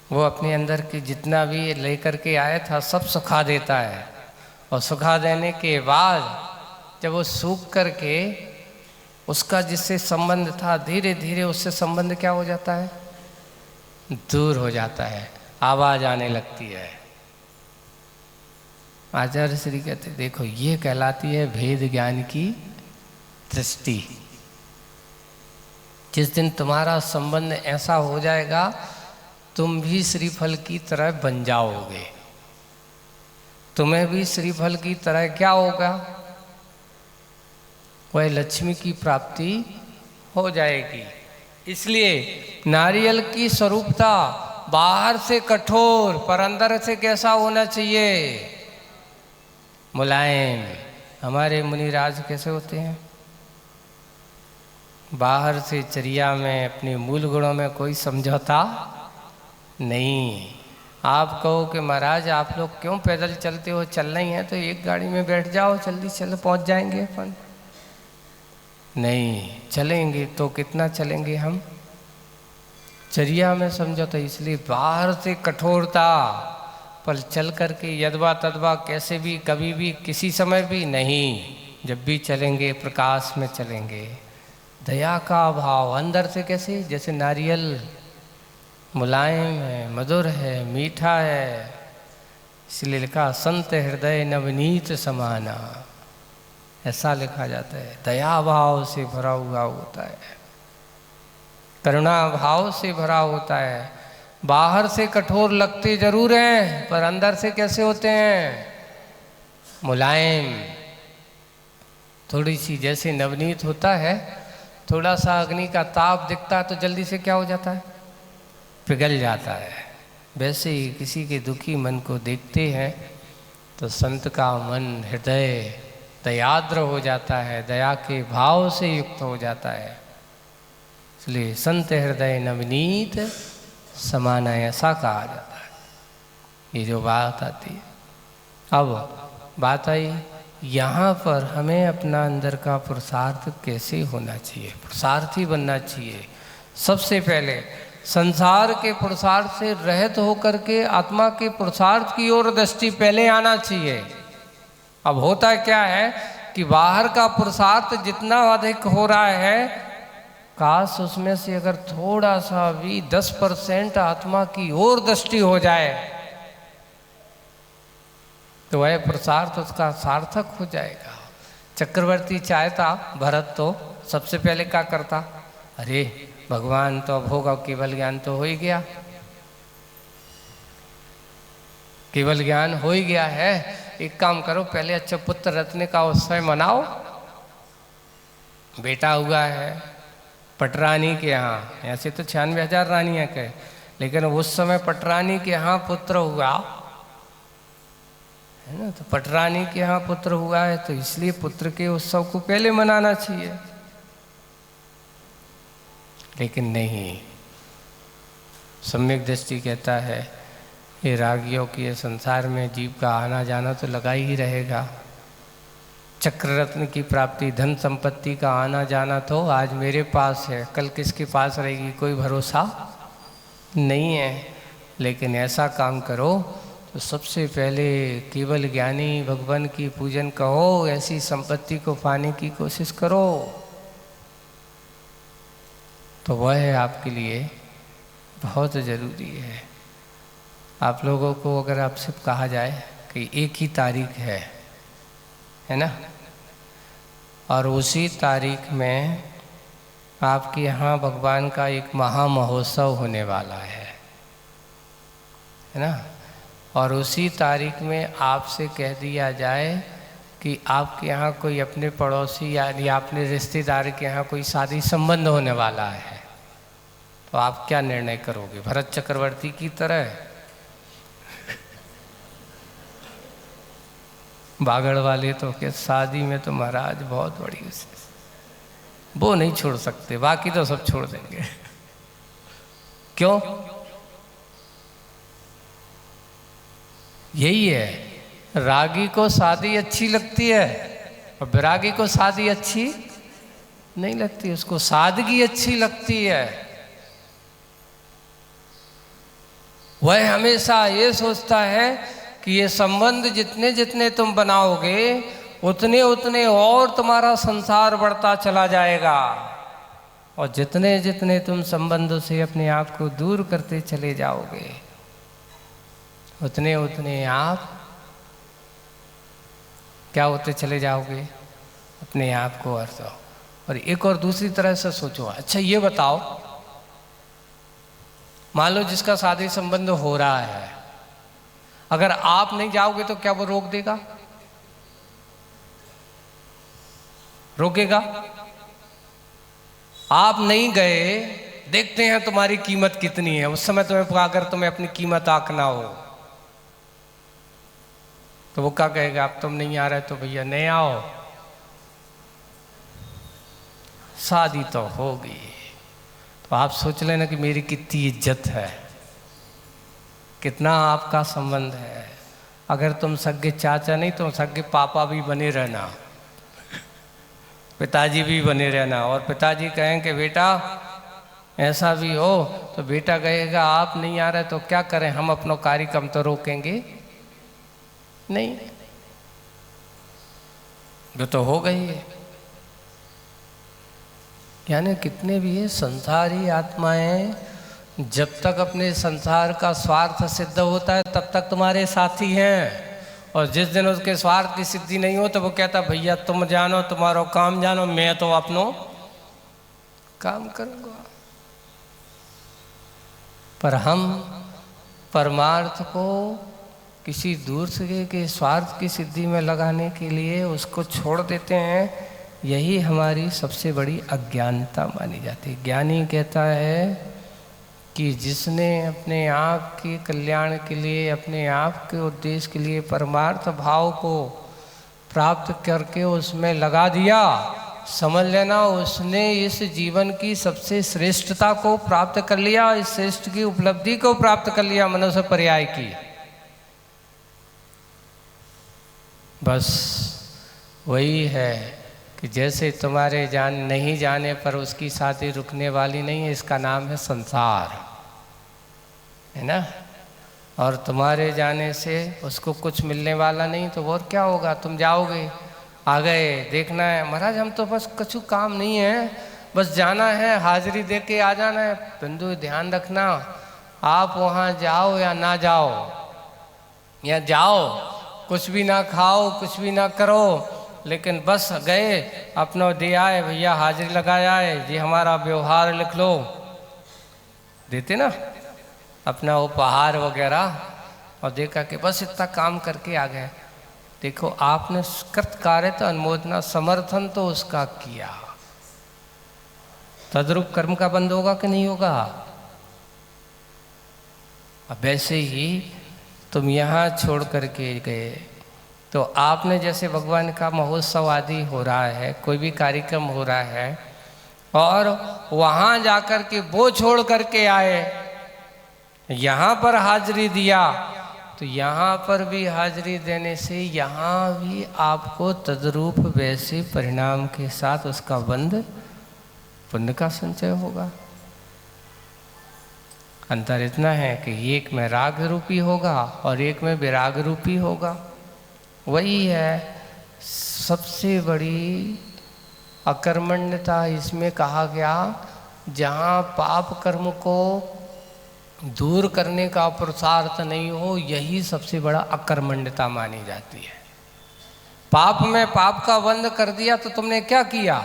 Speaker 1: वो अपने अंदर की जितना भी लेकर के आया था सब सुखा देता है, और सुखा देने के बाद जब वो सूख करके उसका जिससे संबंध था धीरे धीरे उससे संबंध क्या हो जाता है, दूर हो जाता है, आवाज आने लगती है। आचार्य श्री कहते देखो ये कहलाती है भेद ज्ञान की दृष्टि। जिस दिन तुम्हारा संबंध ऐसा हो जाएगा तुम भी श्रीफल की तरह बन जाओगे, तुम्हें भी श्रीफल की तरह क्या होगा, वह लक्ष्मी की प्राप्ति हो जाएगी। इसलिए नारियल की स्वरूपता बाहर से कठोर पर अंदर से कैसा होना चाहिए, मुलायम। हमारे मुनिराज कैसे होते हैं, बाहर से चर्या में अपने मूल गुणों में कोई समझौता नहीं। आप कहो कि महाराज आप लोग क्यों पैदल चलते हो, चलना ही है तो एक गाड़ी में बैठ जाओ, जल्दी चल पहुंच जाएंगे अपन। नहीं, चलेंगे तो कितना चलेंगे हम, चर्या में समझौता। इसलिए बाहर से कठोरता पर चल करके यदवा तदवा कैसे भी कभी भी किसी समय भी नहीं, जब भी चलेंगे प्रकाश में चलेंगे। दया का भाव अंदर से कैसे, जैसे नारियल मुलायम है, मधुर है, मीठा है, इसलिए लिखा संत हृदय नवनीत समाना, ऐसा लिखा जाता है। दया भाव से भरा हुआ होता है, करुणा भाव से भरा होता है। बाहर से कठोर लगते जरूर हैं, पर अंदर से कैसे होते हैं, मुलायम। थोड़ी सी जैसे नवनीत होता है, थोड़ा सा अग्नि का ताप दिखता है तो जल्दी से क्या हो जाता है, पिघल जाता है। वैसे ही किसी के दुखी मन को देखते हैं तो संत का मन हृदय दयाद्र हो जाता है, दया के भाव से युक्त हो जाता है। इसलिए संत हृदय नवनीत समान, ऐसा कहा जाता है। ये जो बात आती है, अब बात आई यहाँ पर हमें अपना अंदर का पुरुषार्थ कैसे होना चाहिए, पुरुषार्थी बनना चाहिए। सबसे पहले संसार के पुरुषार्थ से रहित होकर के आत्मा के पुरुषार्थ की ओर दृष्टि पहले आना चाहिए। अब होता क्या है कि बाहर का पुरुषार्थ जितना अधिक हो रहा है, काश उसमें से अगर थोड़ा सा भी 10% आत्मा की ओर दृष्टि हो जाए तो वह पुरुषार्थ उसका सार्थक हो जाएगा। चक्रवर्ती चाहता, भरत तो सबसे पहले क्या करता, अरे भगवान तो अब होगा, केवल ज्ञान तो हो ही गया, केवल ज्ञान हो ही गया है, एक काम करो पहले अच्छा पुत्र रत्न का उत्सव मनाओ। बेटा हुआ है पटरानी के यहाँ, ऐसे तो 96,000 रानियाँ के, लेकिन उस समय पटरानी के यहाँ पुत्र हुआ है ना, तो पटरानी के यहाँ पुत्र हुआ है तो इसलिए पुत्र के उत्सव को पहले मनाना चाहिए। लेकिन नहीं, सम्यक दृष्टि कहता है ये रागियों के संसार में जीव का आना जाना तो लगा ही रहेगा। चक्र रत्न की प्राप्ति, धन संपत्ति का आना जाना तो आज मेरे पास है, कल किसके पास रहेगी कोई भरोसा नहीं है। लेकिन ऐसा काम करो तो सबसे पहले केवल ज्ञानी भगवान की पूजन कहो, ऐसी संपत्ति को पाने की कोशिश करो, तो वह आपके लिए बहुत ज़रूरी है। आप लोगों को अगर आपसे कहा जाए कि एक ही तारीख है ना, और उसी तारीख में आपके यहाँ भगवान का एक महा महोत्सव होने वाला है ना, और उसी तारीख में आपसे कह दिया जाए कि आपके यहाँ कोई अपने पड़ोसी या अपने रिश्तेदार के यहाँ कोई शादी संबंध होने वाला है, तो आप क्या निर्णय करोगे, भरत चक्रवर्ती की तरह बागड़ वाले तो के शादी में तो महाराज बहुत बड़ी वो नहीं छोड़ सकते, बाकी तो सब छोड़ देंगे। क्यों? यही है, रागी को शादी अच्छी लगती है और विरागी को शादी अच्छी नहीं लगती, उसको सादगी अच्छी लगती है। वह हमेशा ये सोचता है कि ये संबंध जितने जितने तुम बनाओगे उतने उतने और तुम्हारा संसार बढ़ता चला जाएगा, और जितने जितने तुम संबंधों से अपने आप को दूर करते चले जाओगे उतने उतने आप क्या होते चले जाओगे, अपने आप को अर्थ। और एक और दूसरी तरह से सोचो, अच्छा ये बताओ, मान लो जिसका शादी संबंध हो रहा है, अगर आप नहीं जाओगे तो क्या वो रोक देगा, रोकेगा? आप नहीं गए, देखते हैं तुम्हारी कीमत कितनी है, उस समय तुम्हें अगर तुम्हें अपनी कीमत आंकना हो तो वो क्या कहेगा, अब तुम नहीं आ रहे तो भैया नहीं आओ, शादी तो होगी। तो आप सोच लेना कि मेरी कितनी इज्जत है, कितना आपका संबंध है। अगर तुम सगे चाचा नहीं तो सगे पापा भी बने रहना, पिताजी भी बने रहना, और पिताजी कहें कि बेटा ऐसा भी हो तो बेटा कहेगा आप नहीं आ रहे तो क्या करें, हम अपना कार्यक्रम तो रोकेंगे नहीं, जो तो हो गई है। यानी कितने भी है संसारी आत्माएं, जब तक अपने संसार का स्वार्थ सिद्ध होता है तब तक तुम्हारे साथी हैं, और जिस दिन उसके स्वार्थ की सिद्धि नहीं हो तो वो कहता भैया तुम जानो, तुम्हारा काम जानो, मैं तो अपनो काम करूँगा। पर हम परमार्थ को किसी दूसरे के स्वार्थ की सिद्धि में लगाने के लिए उसको छोड़ देते हैं। यही हमारी सबसे बड़ी अज्ञानता मानी जाती है। ज्ञानी कहता है कि जिसने अपने आप के कल्याण के लिए, अपने आप के उद्देश्य के लिए परमार्थ भाव को प्राप्त करके उसमें लगा दिया, समझ लेना उसने इस जीवन की सबसे श्रेष्ठता को प्राप्त कर लिया, इस श्रेष्ठ की उपलब्धि को प्राप्त कर लिया, मनुष्य पर्याय की। बस वही है कि जैसे तुम्हारे नहीं जाने पर उसकी शादी रुकने वाली नहीं है, इसका नाम है संसार, है ना। और तुम्हारे जाने से उसको कुछ मिलने वाला नहीं तो और क्या होगा, तुम जाओगे, आ गए, देखना है महाराज हम तो बस कुछ काम नहीं है, बस जाना है, हाजिरी दे के आ जाना है। बिंदु ध्यान रखना, आप वहाँ जाओ या ना जाओ, या जाओ कुछ भी ना खाओ, कुछ भी ना करो, लेकिन बस गए, अपना दे आए, भैया हाजिरी लगाया है, ये हमारा व्यवहार लिख लो, देते ना अपना उपहार वगैरह, और देखा कि बस इतना काम करके आ गए। देखो आपने कृत कार्य तो अनुमोदना, समर्थन तो उसका किया, तद्रूप कर्म का बंद होगा कि नहीं होगा। अब वैसे ही तुम यहाँ छोड़ करके गए तो आपने जैसे भगवान का महोत्सव आदि हो रहा है, कोई भी कार्यक्रम हो रहा है, और वहाँ जाकर के वो छोड़ करके आए, यहाँ पर हाजिरी दिया, तो यहाँ पर भी हाजिरी देने से यहाँ भी आपको तद्रूप वैसे परिणाम के साथ उसका बंध पुण्य का संचय होगा। अंतर इतना है कि एक में राग रूपी होगा और एक में विराग रूपी होगा। वही है सबसे बड़ी अकर्मण्यता इसमें कहा गया, जहाँ पाप कर्म को दूर करने का पुरुषार्थ नहीं हो, यही सबसे बड़ा अकर्मण्यता मानी जाती है। पाप में पाप का बंध कर दिया तो तुमने क्या किया,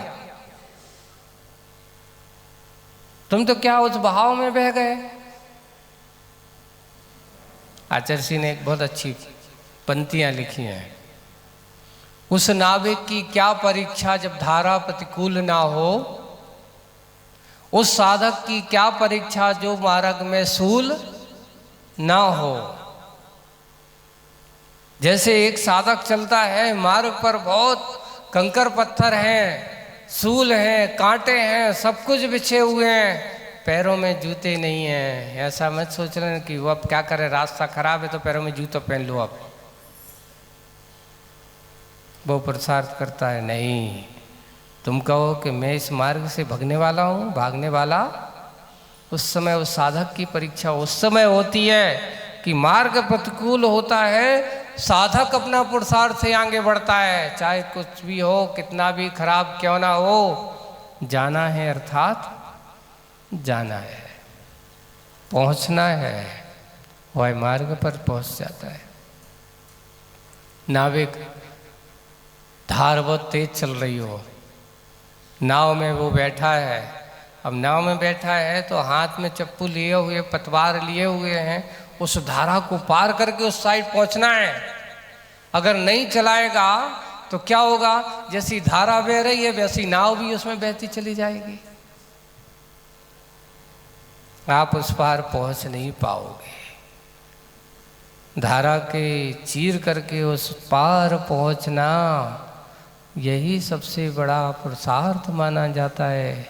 Speaker 1: तुम तो क्या उस बहाव में बह गए। आचार्य सिंह ने एक बहुत अच्छी पंक्तियां लिखी हैं, उस नाविक की क्या परीक्षा जब धारा प्रतिकूल ना हो, उस साधक की क्या परीक्षा जो मार्ग में सूल ना हो। जैसे एक साधक चलता है, मार्ग पर बहुत कंकर पत्थर हैं, सूल हैं, कांटे हैं, सब कुछ बिछे हुए हैं, पैरों में जूते नहीं हैं। ऐसा मत सोच रहे कि वो अब क्या करे, रास्ता खराब है तो पैरों में जूता पहन लो। अब वो पुरुषार्थ करता है, नहीं, तुम कहो कि मैं इस मार्ग से भागने वाला हूँ, भागने वाला, उस समय उस साधक की परीक्षा उस समय होती है कि मार्ग प्रतिकूल होता है, साधक अपना पुरुषार्थ से आगे बढ़ता है, चाहे कुछ भी हो, कितना भी खराब क्यों ना हो, जाना है, अर्थात जाना है, पहुँचना है, वह मार्ग पर पहुँच जाता है। नाविक धार बहुत तेज चल रही हो, नाव में वो बैठा है, अब नाव में बैठा है तो हाथ में चप्पू लिए हुए, पतवार लिए हुए हैं, उस धारा को पार करके उस साइड पहुंचना है। अगर नहीं चलाएगा तो क्या होगा, जैसी धारा बह रही है वैसी नाव भी उसमें बहती चली जाएगी, आप उस पार पहुंच नहीं पाओगे। धारा के चीर करके उस पार पहुंचना, यही सबसे बड़ा पुरुषार्थ माना जाता है।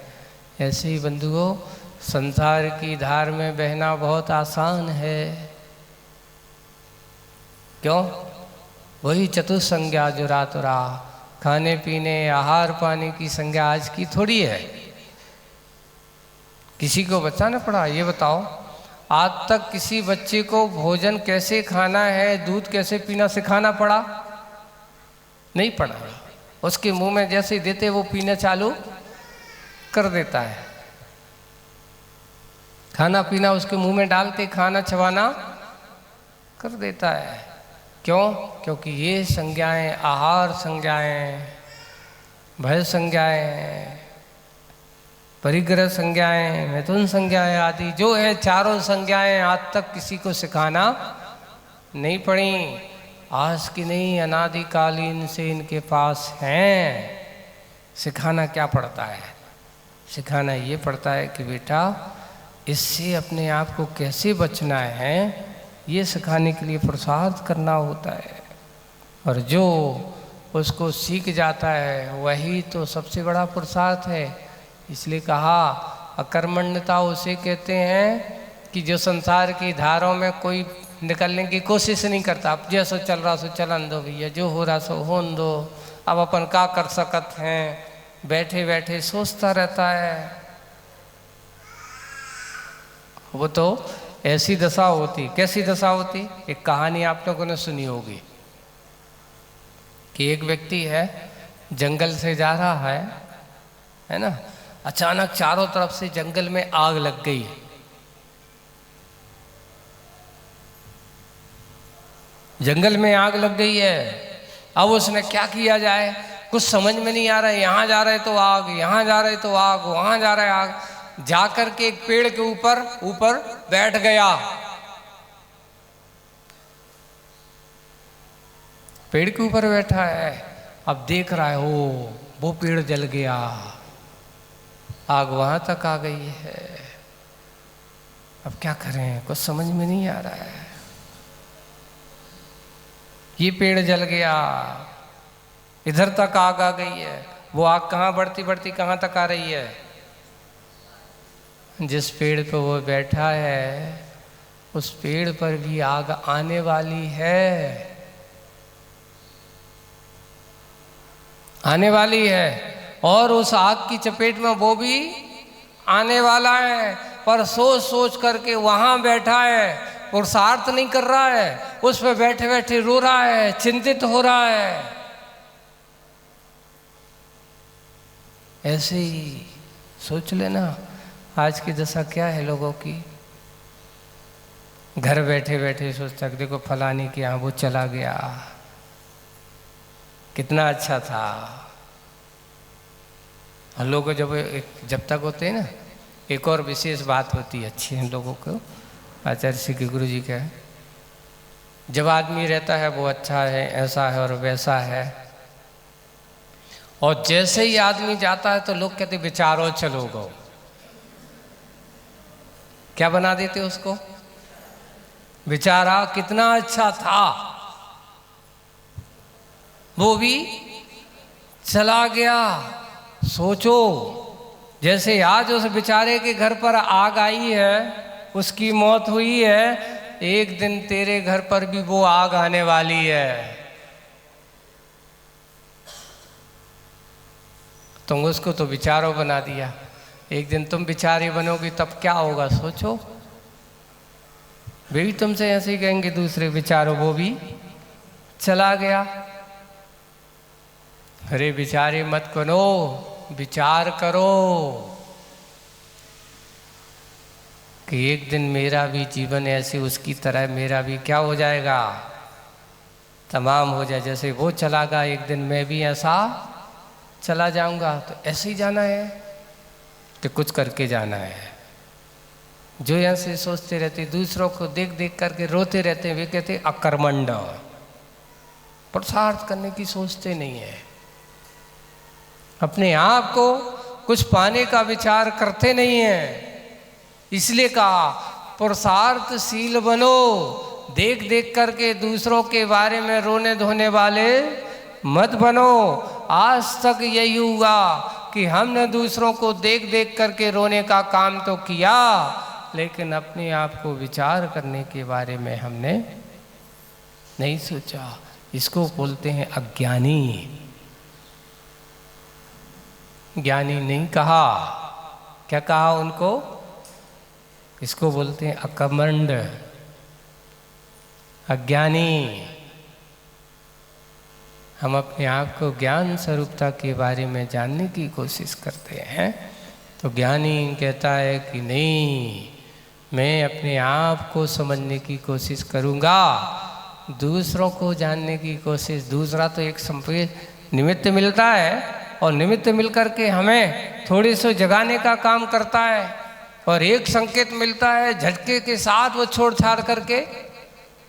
Speaker 1: ऐसे ही बंधुओं, संसार की धार में बहना बहुत आसान है। क्यों? वही चतुसंज्ञा जो रात और खाने पीने, आहार पानी की संज्ञा आज की थोड़ी है। किसी को बच्चा न पढ़ा? ये बताओ, आज तक किसी बच्चे को भोजन कैसे खाना है, दूध कैसे पीना सिखाना पड़ा? नहीं पड़ा। उसके मुंह में जैसे देते वो पीना चालू कर देता है। खाना पीना उसके मुंह में डालते खाना चबाना कर देता है। क्यों? क्योंकि ये संज्ञाएं, आहार संज्ञाएं, भय संज्ञाएं, परिग्रह संज्ञाएं, मिथुन संज्ञाएं आदि जो है, चारों संज्ञाएं आज तक किसी को सिखाना नहीं पड़ी। आज की नहीं, अनादिकालीन से इनके पास हैं। सिखाना क्या पड़ता है? सिखाना ये पड़ता है कि बेटा इससे अपने आप को कैसे बचना है, ये सिखाने के लिए पुरुषार्थ करना होता है। और जो उसको सीख जाता है वही तो सबसे बड़ा पुरुषार्थ है। इसलिए कहा अकर्मण्यता उसे कहते हैं कि जो संसार की धारों में कोई निकलने की कोशिश नहीं करता। अब जैसो चल रहा सो चलन दो भैया, जो हो रहा सो होन दो, अब अपन क्या कर सकत हैं, बैठे बैठे सोचता रहता है। वो तो ऐसी दशा होती। कैसी दशा होती? एक कहानी आप लोगों ने सुनी होगी कि एक व्यक्ति है, जंगल से जा रहा है ना, अचानक चारों तरफ से जंगल में आग लग गई। जंगल में आग लग गई है। अब उसने क्या किया जाए, कुछ समझ में नहीं आ रहा है। यहाँ जा रहे तो आग, यहाँ जा रहे तो आग, वहाँ जा रहे आग। जाकर के एक पेड़ के ऊपर बैठ गया। पेड़ के ऊपर बैठा है। अब देख रहा है वो पेड़ जल गया, आग वहां तक आ गई है। अब क्या करें, कुछ समझ में नहीं आ रहा है। ये पेड़ जल गया, इधर तक आग आ गई है। वो आग कहाँ बढ़ती बढ़ती कहाँ तक आ रही है? जिस पेड़ पर वो बैठा है उस पेड़ पर भी आग आने वाली है, आने वाली है। और उस आग की चपेट में वो भी आने वाला है। पर सोच सोच करके वहां बैठा है, पुरुषार्थ नहीं कर रहा है, उस पर बैठे बैठे रो रहा है, चिंतित हो रहा है। ऐसे ही सोच लेना आज की दशा क्या है लोगों की। घर बैठे बैठे सोचता है देखो फलानी के यहाँ वो चला गया, कितना अच्छा था। हम लोग को जब तक होते हैं ना, एक और विशेष बात होती है अच्छी हम लोगों को, आचार्य श्री के गुरु जी का, जब आदमी रहता है वो अच्छा है, ऐसा है और वैसा है, और जैसे ही आदमी जाता है तो लोग कहते विचारो चलो गो। क्या बना देते उसको? बेचारा कितना अच्छा था, वो भी चला गया। सोचो जैसे आज उस बेचारे के घर पर आग आई है, उसकी मौत हुई है, एक दिन तेरे घर पर भी वो आग आने वाली है। तुम उसको तो विचारो बना दिया, एक दिन तुम विचारे बनोगी तब क्या होगा सोचो। वे भी तुमसे ऐसे ही कहेंगे दूसरे विचारो, वो भी चला गया। अरे विचारे मत करो, विचार करो कि एक दिन मेरा भी जीवन ऐसे उसकी तरह मेरा भी क्या हो जाएगा, तमाम हो जाए। जैसे वो चला गया एक दिन मैं भी ऐसा चला जाऊंगा। तो ऐसे ही जाना है तो कुछ करके जाना है। जो ऐसे सोचते रहते, दूसरों को देख देख करके रोते रहते, वे कहते अकर्मण्ड, पुरुषार्थ करने की सोचते नहीं है, अपने आप को कुछ पाने का विचार करते नहीं है। इसलिए कहा पुरुषार्थशील बनो, देख देख करके दूसरों के बारे में रोने धोने वाले मत बनो। आज तक यही हुआ कि हमने दूसरों को देख देख करके रोने का काम तो किया, लेकिन अपने आप को विचार करने के बारे में हमने नहीं सोचा। इसको बोलते हैं अज्ञानी। ज्ञानी नहीं कहा, क्या कहा उनको? इसको बोलते हैं अकमंड, अज्ञानी। हम अपने आप को ज्ञान स्वरूपता के बारे में जानने की कोशिश करते हैं तो ज्ञानी कहता है कि नहीं, मैं अपने आप को समझने की कोशिश करूँगा, दूसरों को जानने की कोशिश। दूसरा तो एक निमित्त मिलता है और निमित्त मिलकर के हमें थोड़ी सी जगाने का काम करता है, और एक संकेत मिलता है, झटके के साथ वो छोड़ छाड़ करके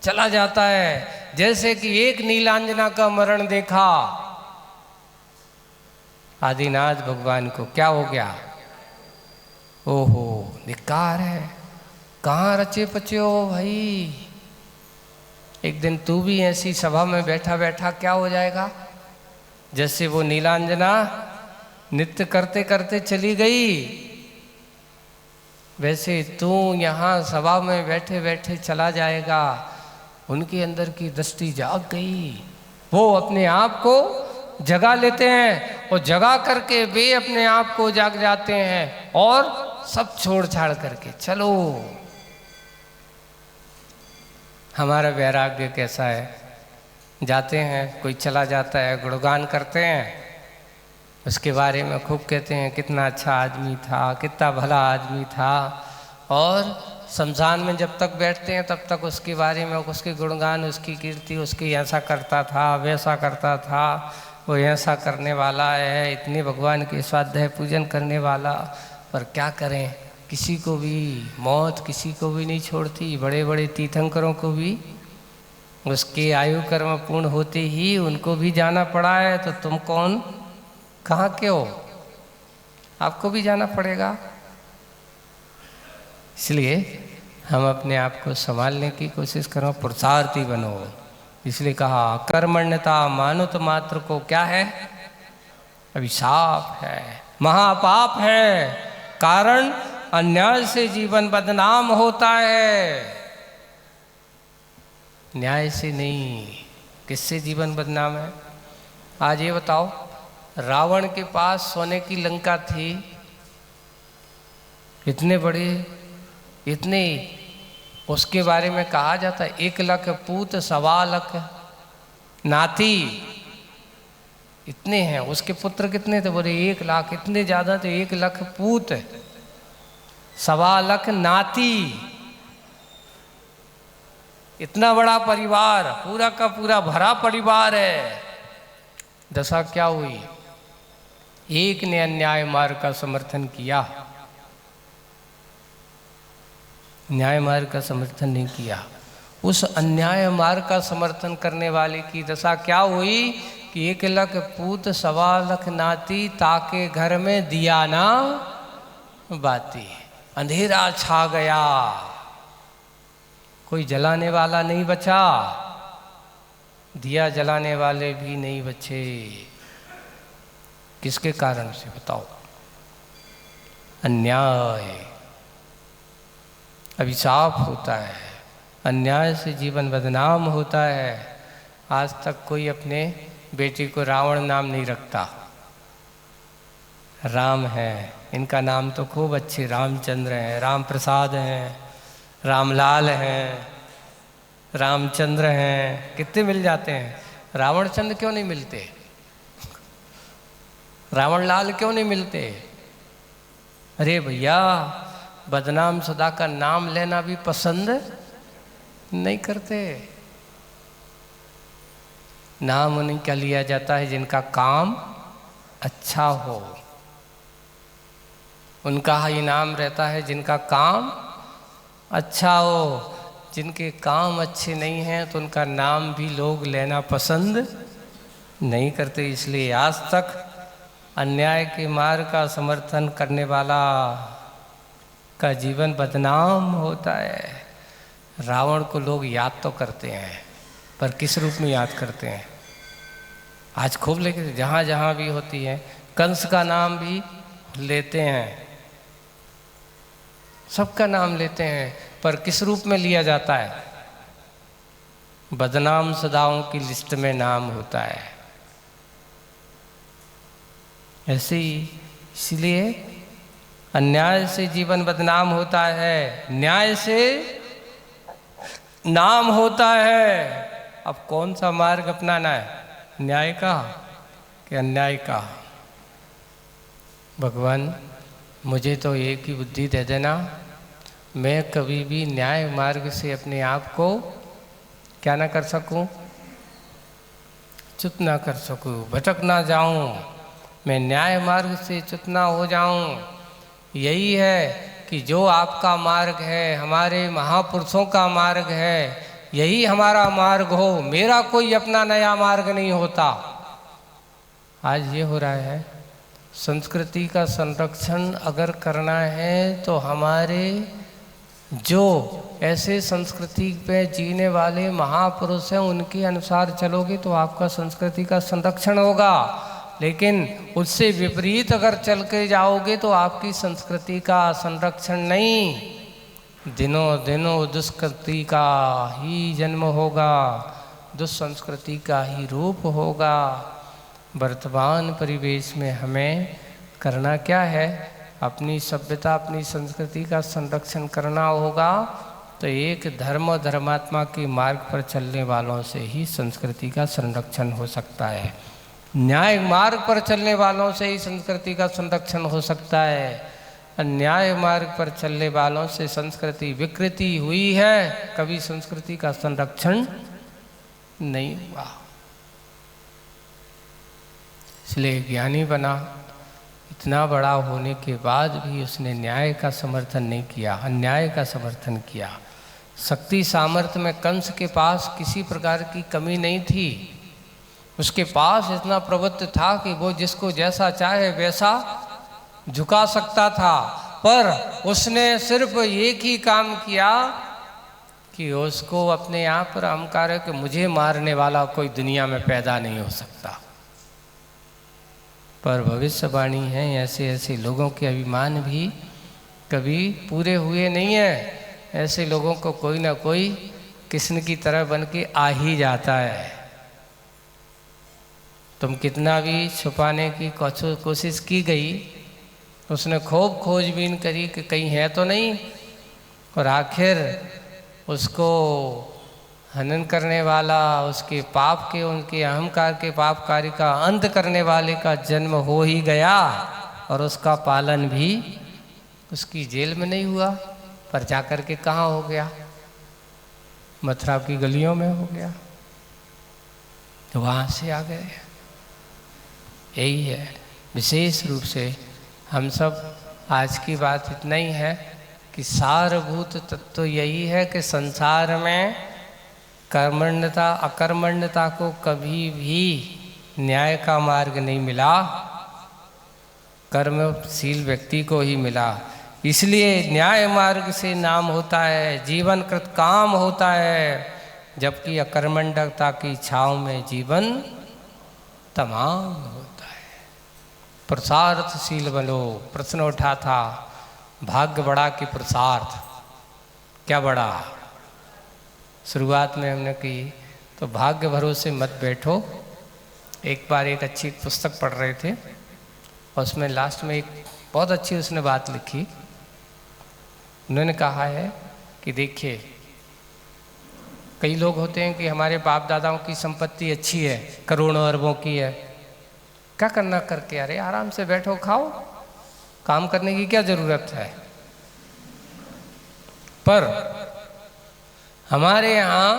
Speaker 1: चला जाता है। जैसे कि एक नीलांजना का मरण देखा आदिनाथ भगवान को, क्या हो गया? ओहो, धिक्कार है, कहाँ रचे पचे हो भाई। एक दिन तू भी ऐसी सभा में बैठा बैठा क्या हो जाएगा? जैसे वो नीलांजना नृत्य करते करते चली गई, वैसे तू यहाँ सभा में बैठे बैठे चला जाएगा। उनके अंदर की दृष्टि जाग गई, वो अपने आप को जगा लेते हैं और जगा करके वे अपने आप को जाग जाते हैं और सब छोड़ छाड़ करके चलो। हमारा वैराग्य कैसा है? जाते हैं, कोई चला जाता है, गुणगान करते हैं, उसके बारे में खूब कहते हैं कितना अच्छा आदमी था, कितना भला आदमी था, और शमशान में जब तक बैठते हैं तब तक उसके बारे में, उसके गुणगान, उसकी कीर्ति, उसकी ऐसा करता था, वैसा करता था, वो ऐसा करने वाला है, इतने भगवान के स्वाध्याय पूजन करने वाला। पर क्या करें, किसी को भी मौत किसी को भी नहीं छोड़ती। बड़े बड़े तीर्थंकरों को भी उसके आयु कर्म पूर्ण होते ही उनको भी जाना पड़ा है। तो तुम कौन, कहाँ के हो? आपको भी जाना पड़ेगा। इसलिए हम अपने आप को संभालने की कोशिश करो, पुरुषार्थी बनो। इसलिए कहा कर्मण्यता मानुत मात्र को क्या है? अभिशाप है, महापाप है। कारण अन्याय से जीवन बदनाम होता है, न्याय से नहीं। किससे जीवन बदनाम है? आज ये बताओ, रावण के पास सोने की लंका थी, इतने बड़े, इतने, उसके बारे में कहा जाता है 1 लाख पूत 1.25 लाख नाती, इतने हैं। उसके पुत्र कितने थे? बोले 1 लाख। इतने ज्यादा थे, 1 लाख पूत 1.25 लाख नाती, इतना बड़ा परिवार, पूरा का पूरा भरा परिवार है। दशा क्या हुई? एक ने अन्याय मार्ग का समर्थन किया, न्याय मार्ग का समर्थन नहीं किया। उस अन्याय मार्ग का समर्थन करने वाले की दशा क्या हुई कि 1 लाख पूत 1.25 लाख नाती, ताके घर में दिया ना बाती, अंधेरा छा गया, कोई जलाने वाला नहीं बचा, दिया जलाने वाले भी नहीं बचे। किसके कारण से बताओ? अन्याय, अभिशाप होता है, अन्याय से जीवन बदनाम होता है। आज तक कोई अपने बेटे को रावण नाम नहीं रखता, राम है। इनका नाम तो खूब अच्छे, रामचंद्र हैं, राम प्रसाद हैं, रामलाल हैं, रामचंद्र हैं, कितने मिल जाते हैं। रावण चंद्र क्यों नहीं मिलते? रावण लाल क्यों नहीं मिलते? अरे भैया, बदनाम सदा का नाम लेना भी पसंद नहीं करते। नाम उन्हीं का लिया जाता है जिनका काम अच्छा हो, उनका ही नाम रहता है जिनका काम अच्छा हो। जिनके काम अच्छे नहीं हैं तो उनका नाम भी लोग लेना पसंद नहीं करते। इसलिए आज तक अन्याय के मार्ग का समर्थन करने वाला का जीवन बदनाम होता है। रावण को लोग याद तो करते हैं, पर किस रूप में याद करते हैं? आज खूब लेके जहाँ जहाँ भी होती है, कंस का नाम भी लेते हैं, सबका नाम लेते हैं, पर किस रूप में लिया जाता है? बदनाम सदाओं की लिस्ट में नाम होता है। ऐसे ही इसलिए अन्याय से जीवन बदनाम होता है, न्याय से नाम होता है। अब कौन सा मार्ग अपनाना है, न्याय का कि अन्याय का? भगवान मुझे तो एक ही बुद्धि दे देना, मैं कभी भी न्याय मार्ग से अपने आप को क्या ना कर सकूं, च्युत ना कर सकूं, भटक ना जाऊं, मैं न्याय मार्ग से च्युत ना हो जाऊं। यही है कि जो आपका मार्ग है, हमारे महापुरुषों का मार्ग है, यही हमारा मार्ग हो, मेरा कोई अपना नया मार्ग नहीं होता। आज ये हो रहा है, संस्कृति का संरक्षण अगर करना है तो हमारे जो ऐसे संस्कृति पे जीने वाले महापुरुष हैं उनके अनुसार चलोगे तो आपका संस्कृति का संरक्षण होगा, लेकिन उससे विपरीत अगर चल के जाओगे तो आपकी संस्कृति का संरक्षण नहीं, दिनों दिनों दुष्कृति का ही जन्म होगा, दुष्संस्कृति का ही रूप होगा। वर्तमान परिवेश में हमें करना क्या है, अपनी सभ्यता अपनी संस्कृति का संरक्षण करना होगा। तो एक धर्म और धर्मात्मा के मार्ग पर चलने वालों से ही संस्कृति का संरक्षण हो सकता है, न्याय मार्ग पर चलने वालों से ही संस्कृति का संरक्षण हो सकता है। अन्याय मार्ग पर चलने वालों से संस्कृति विकृति हुई है, कभी संस्कृति का संरक्षण नहीं हुआ। इसलिए ज्ञानी बना, इतना बड़ा होने के बाद भी उसने न्याय का समर्थन नहीं किया, अन्याय का समर्थन किया। शक्ति सामर्थ्य में कंस के पास किसी प्रकार की कमी नहीं थी, उसके पास इतना प्रभुत्व था कि वो जिसको जैसा चाहे वैसा झुका सकता था, पर उसने सिर्फ एक ही काम किया कि उसको अपने आप पर अहंकार है कि मुझे मारने वाला कोई दुनिया में पैदा नहीं हो सकता। पर भविष्यवाणी है, ऐसे ऐसे लोगों के अभिमान भी कभी पूरे हुए नहीं हैं। ऐसे लोगों को कोई ना कोई कृष्ण की तरह बन के आ ही जाता है। तुम कितना भी छुपाने की कोशिश की गई, उसने खूब खोजबीन करी कि कहीं है तो नहीं, और आखिर उसको हनन करने वाला, उसके पाप के, उनके अहंकार के पाप कार्य का अंत करने वाले का जन्म हो ही गया, और उसका पालन भी उसकी जेल में नहीं हुआ, पर जाकर के कहाँ हो गया, मथुरा की गलियों में हो गया, तो वहाँ से आ गए। यही है विशेष रूप से हम सब आज की बात इतना ही है कि सारभूत तत्व तो यही है कि संसार में कर्मण्यता अकर्मण्यता को कभी भी न्याय का मार्ग नहीं मिला, कर्मशील व्यक्ति को ही मिला। इसलिए न्याय मार्ग से नाम होता है, जीवन कृत काम होता है, जबकि अकर्मण्यता की छाँव में जीवन तमाम होता है। पुरुषार्थशील बनो। प्रश्न उठा था भाग्य बड़ा कि पुरुषार्थ, क्या बड़ा? शुरुआत में हमने की तो भाग्य भरोसे मत बैठो। एक बार एक अच्छी पुस्तक पढ़ रहे थे और उसमें लास्ट में एक बहुत अच्छी उसने बात लिखी। उन्होंने कहा है कि देखिए, कई लोग होते हैं कि हमारे बाप दादाओं की संपत्ति अच्छी है, करोड़ों अरबों की है, क्या करना करके, अरे आराम से बैठो खाओ, काम करने की क्या जरूरत है। पर हमारे यहाँ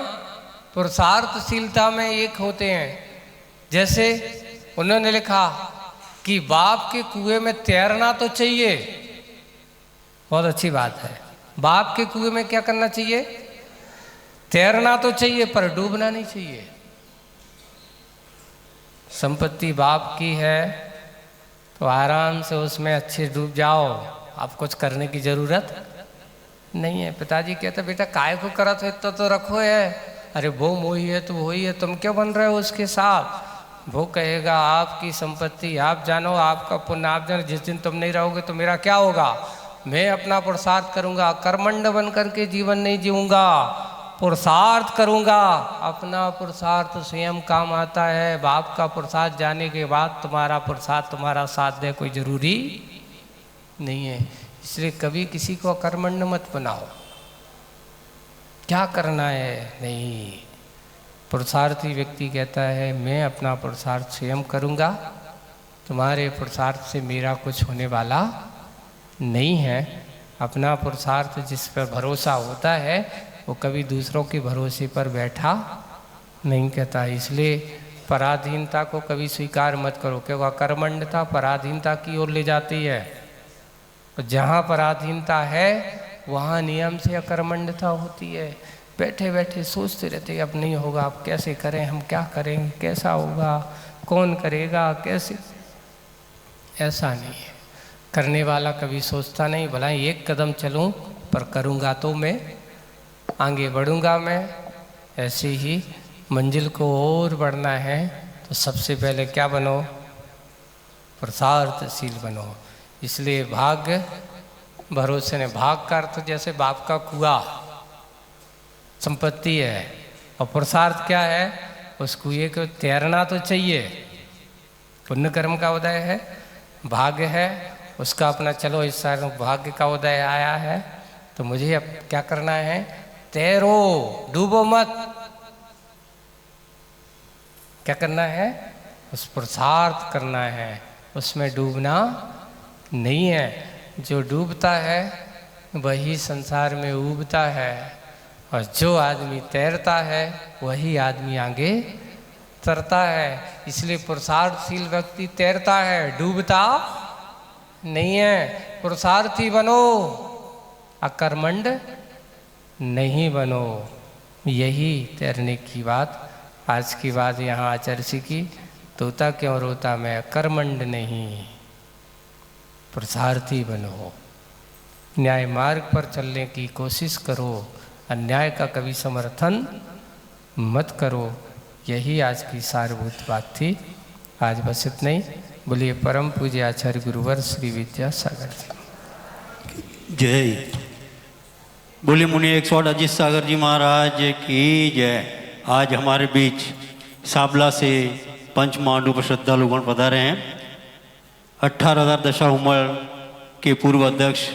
Speaker 1: पुरुषार्थशीलता में एक होते हैं, जैसे उन्होंने लिखा कि बाप के कुएं में तैरना तो चाहिए, बहुत अच्छी बात है, बाप के कुएं में क्या करना चाहिए, तैरना तो चाहिए, पर डूबना नहीं चाहिए। संपत्ति बाप की है तो आराम से उसमें अच्छे डूब जाओ, आप कुछ करने की जरूरत नहीं है। पिताजी कहते बेटा काय को करत हो, इतना तो रखो है, अरे वो मोही है तो वही है, तुम क्यों बन रहे हो उसके साथ। वो कहेगा आपकी संपत्ति आप जानो, आपका पुण्य आप जानो, जिस दिन तुम नहीं रहोगे तो मेरा क्या होगा। मैं अपना पुरुषार्थ करूँगा, कर्मंड बन करके जीवन नहीं जीऊँगा, पुरुषार्थ करूँगा। अपना पुरुषार्थ स्वयं काम आता है, बाप का पुरुषार्थ जाने के बाद तुम्हारा पुरुषार्थ तुम्हारा साथ दे कोई ज़रूरी नहीं है। इसलिए कभी किसी को अकर्मण्य मत बनाओ। क्या करना है, नहीं। पुरुषार्थी व्यक्ति कहता है मैं अपना पुरुषार्थ स्वयं करूँगा, तुम्हारे पुरुषार्थ से मेरा कुछ होने वाला नहीं है। अपना पुरुषार्थ जिस पर भरोसा होता है वो कभी दूसरों के भरोसे पर बैठा नहीं कहता। इसलिए पराधीनता को कभी स्वीकार मत करो, क्योंकि अकर्मण्यता पराधीनता की ओर ले जाती है। तो जहाँ पराधीनता है वहाँ नियम से अकर्मण्यता होती है। बैठे बैठे सोचते रहते अब नहीं होगा, अब कैसे करें, हम क्या करेंगे, कैसा होगा, कौन करेगा, कैसे। ऐसा नहीं है। करने वाला कभी सोचता नहीं भला एक कदम चलूं पर करूँगा तो मैं, आगे बढ़ूँगा मैं। ऐसे ही मंजिल को और बढ़ना है तो सबसे पहले क्या बनो, पुरुषार्थशील बनो। इसलिए भाग्य भरोसे ने, भाग का अर्थ जैसे बाप का कुआं संपत्ति है, और पुरुषार्थ क्या है, उस कुएं को तैरना तो चाहिए। पुण्य कर्म का उदय है, भाग्य है उसका अपना, चलो इस साल भाग्य का उदय आया है तो मुझे अब क्या करना है, तैरो, डूबो मत। क्या करना है, उस पुरुषार्थ करना है, उसमें डूबना नहीं है। जो डूबता है वही संसार में उबता है, और जो आदमी तैरता है वही आदमी आगे तरता है। इसलिए पुरुषार्थशील व्यक्ति तैरता है, डूबता नहीं है। पुरुषार्थी बनो, अकर्मण्ड नहीं बनो। यही तैरने की बात आज की बात यहाँ आचर्षी की। तोता क्यों रोता मैं अकर्मण्ड नहीं, पुरुषार्थी बनो। न्याय मार्ग पर चलने की कोशिश करो, अन्याय का कभी समर्थन मत करो। यही आज की सारभूत बात थी। आज बस इतना ही। बोलिए परम पूज्य आचार्य गुरुवर श्री विद्यासागर जी
Speaker 3: जय। बोले मुनि 108 अजीत सागर जी महाराज की जय। आज हमारे बीच साबला से पंच मांडू पर श्रद्धालुगण पधारे हैं। 18,000 दशा उमर के पूर्व अध्यक्ष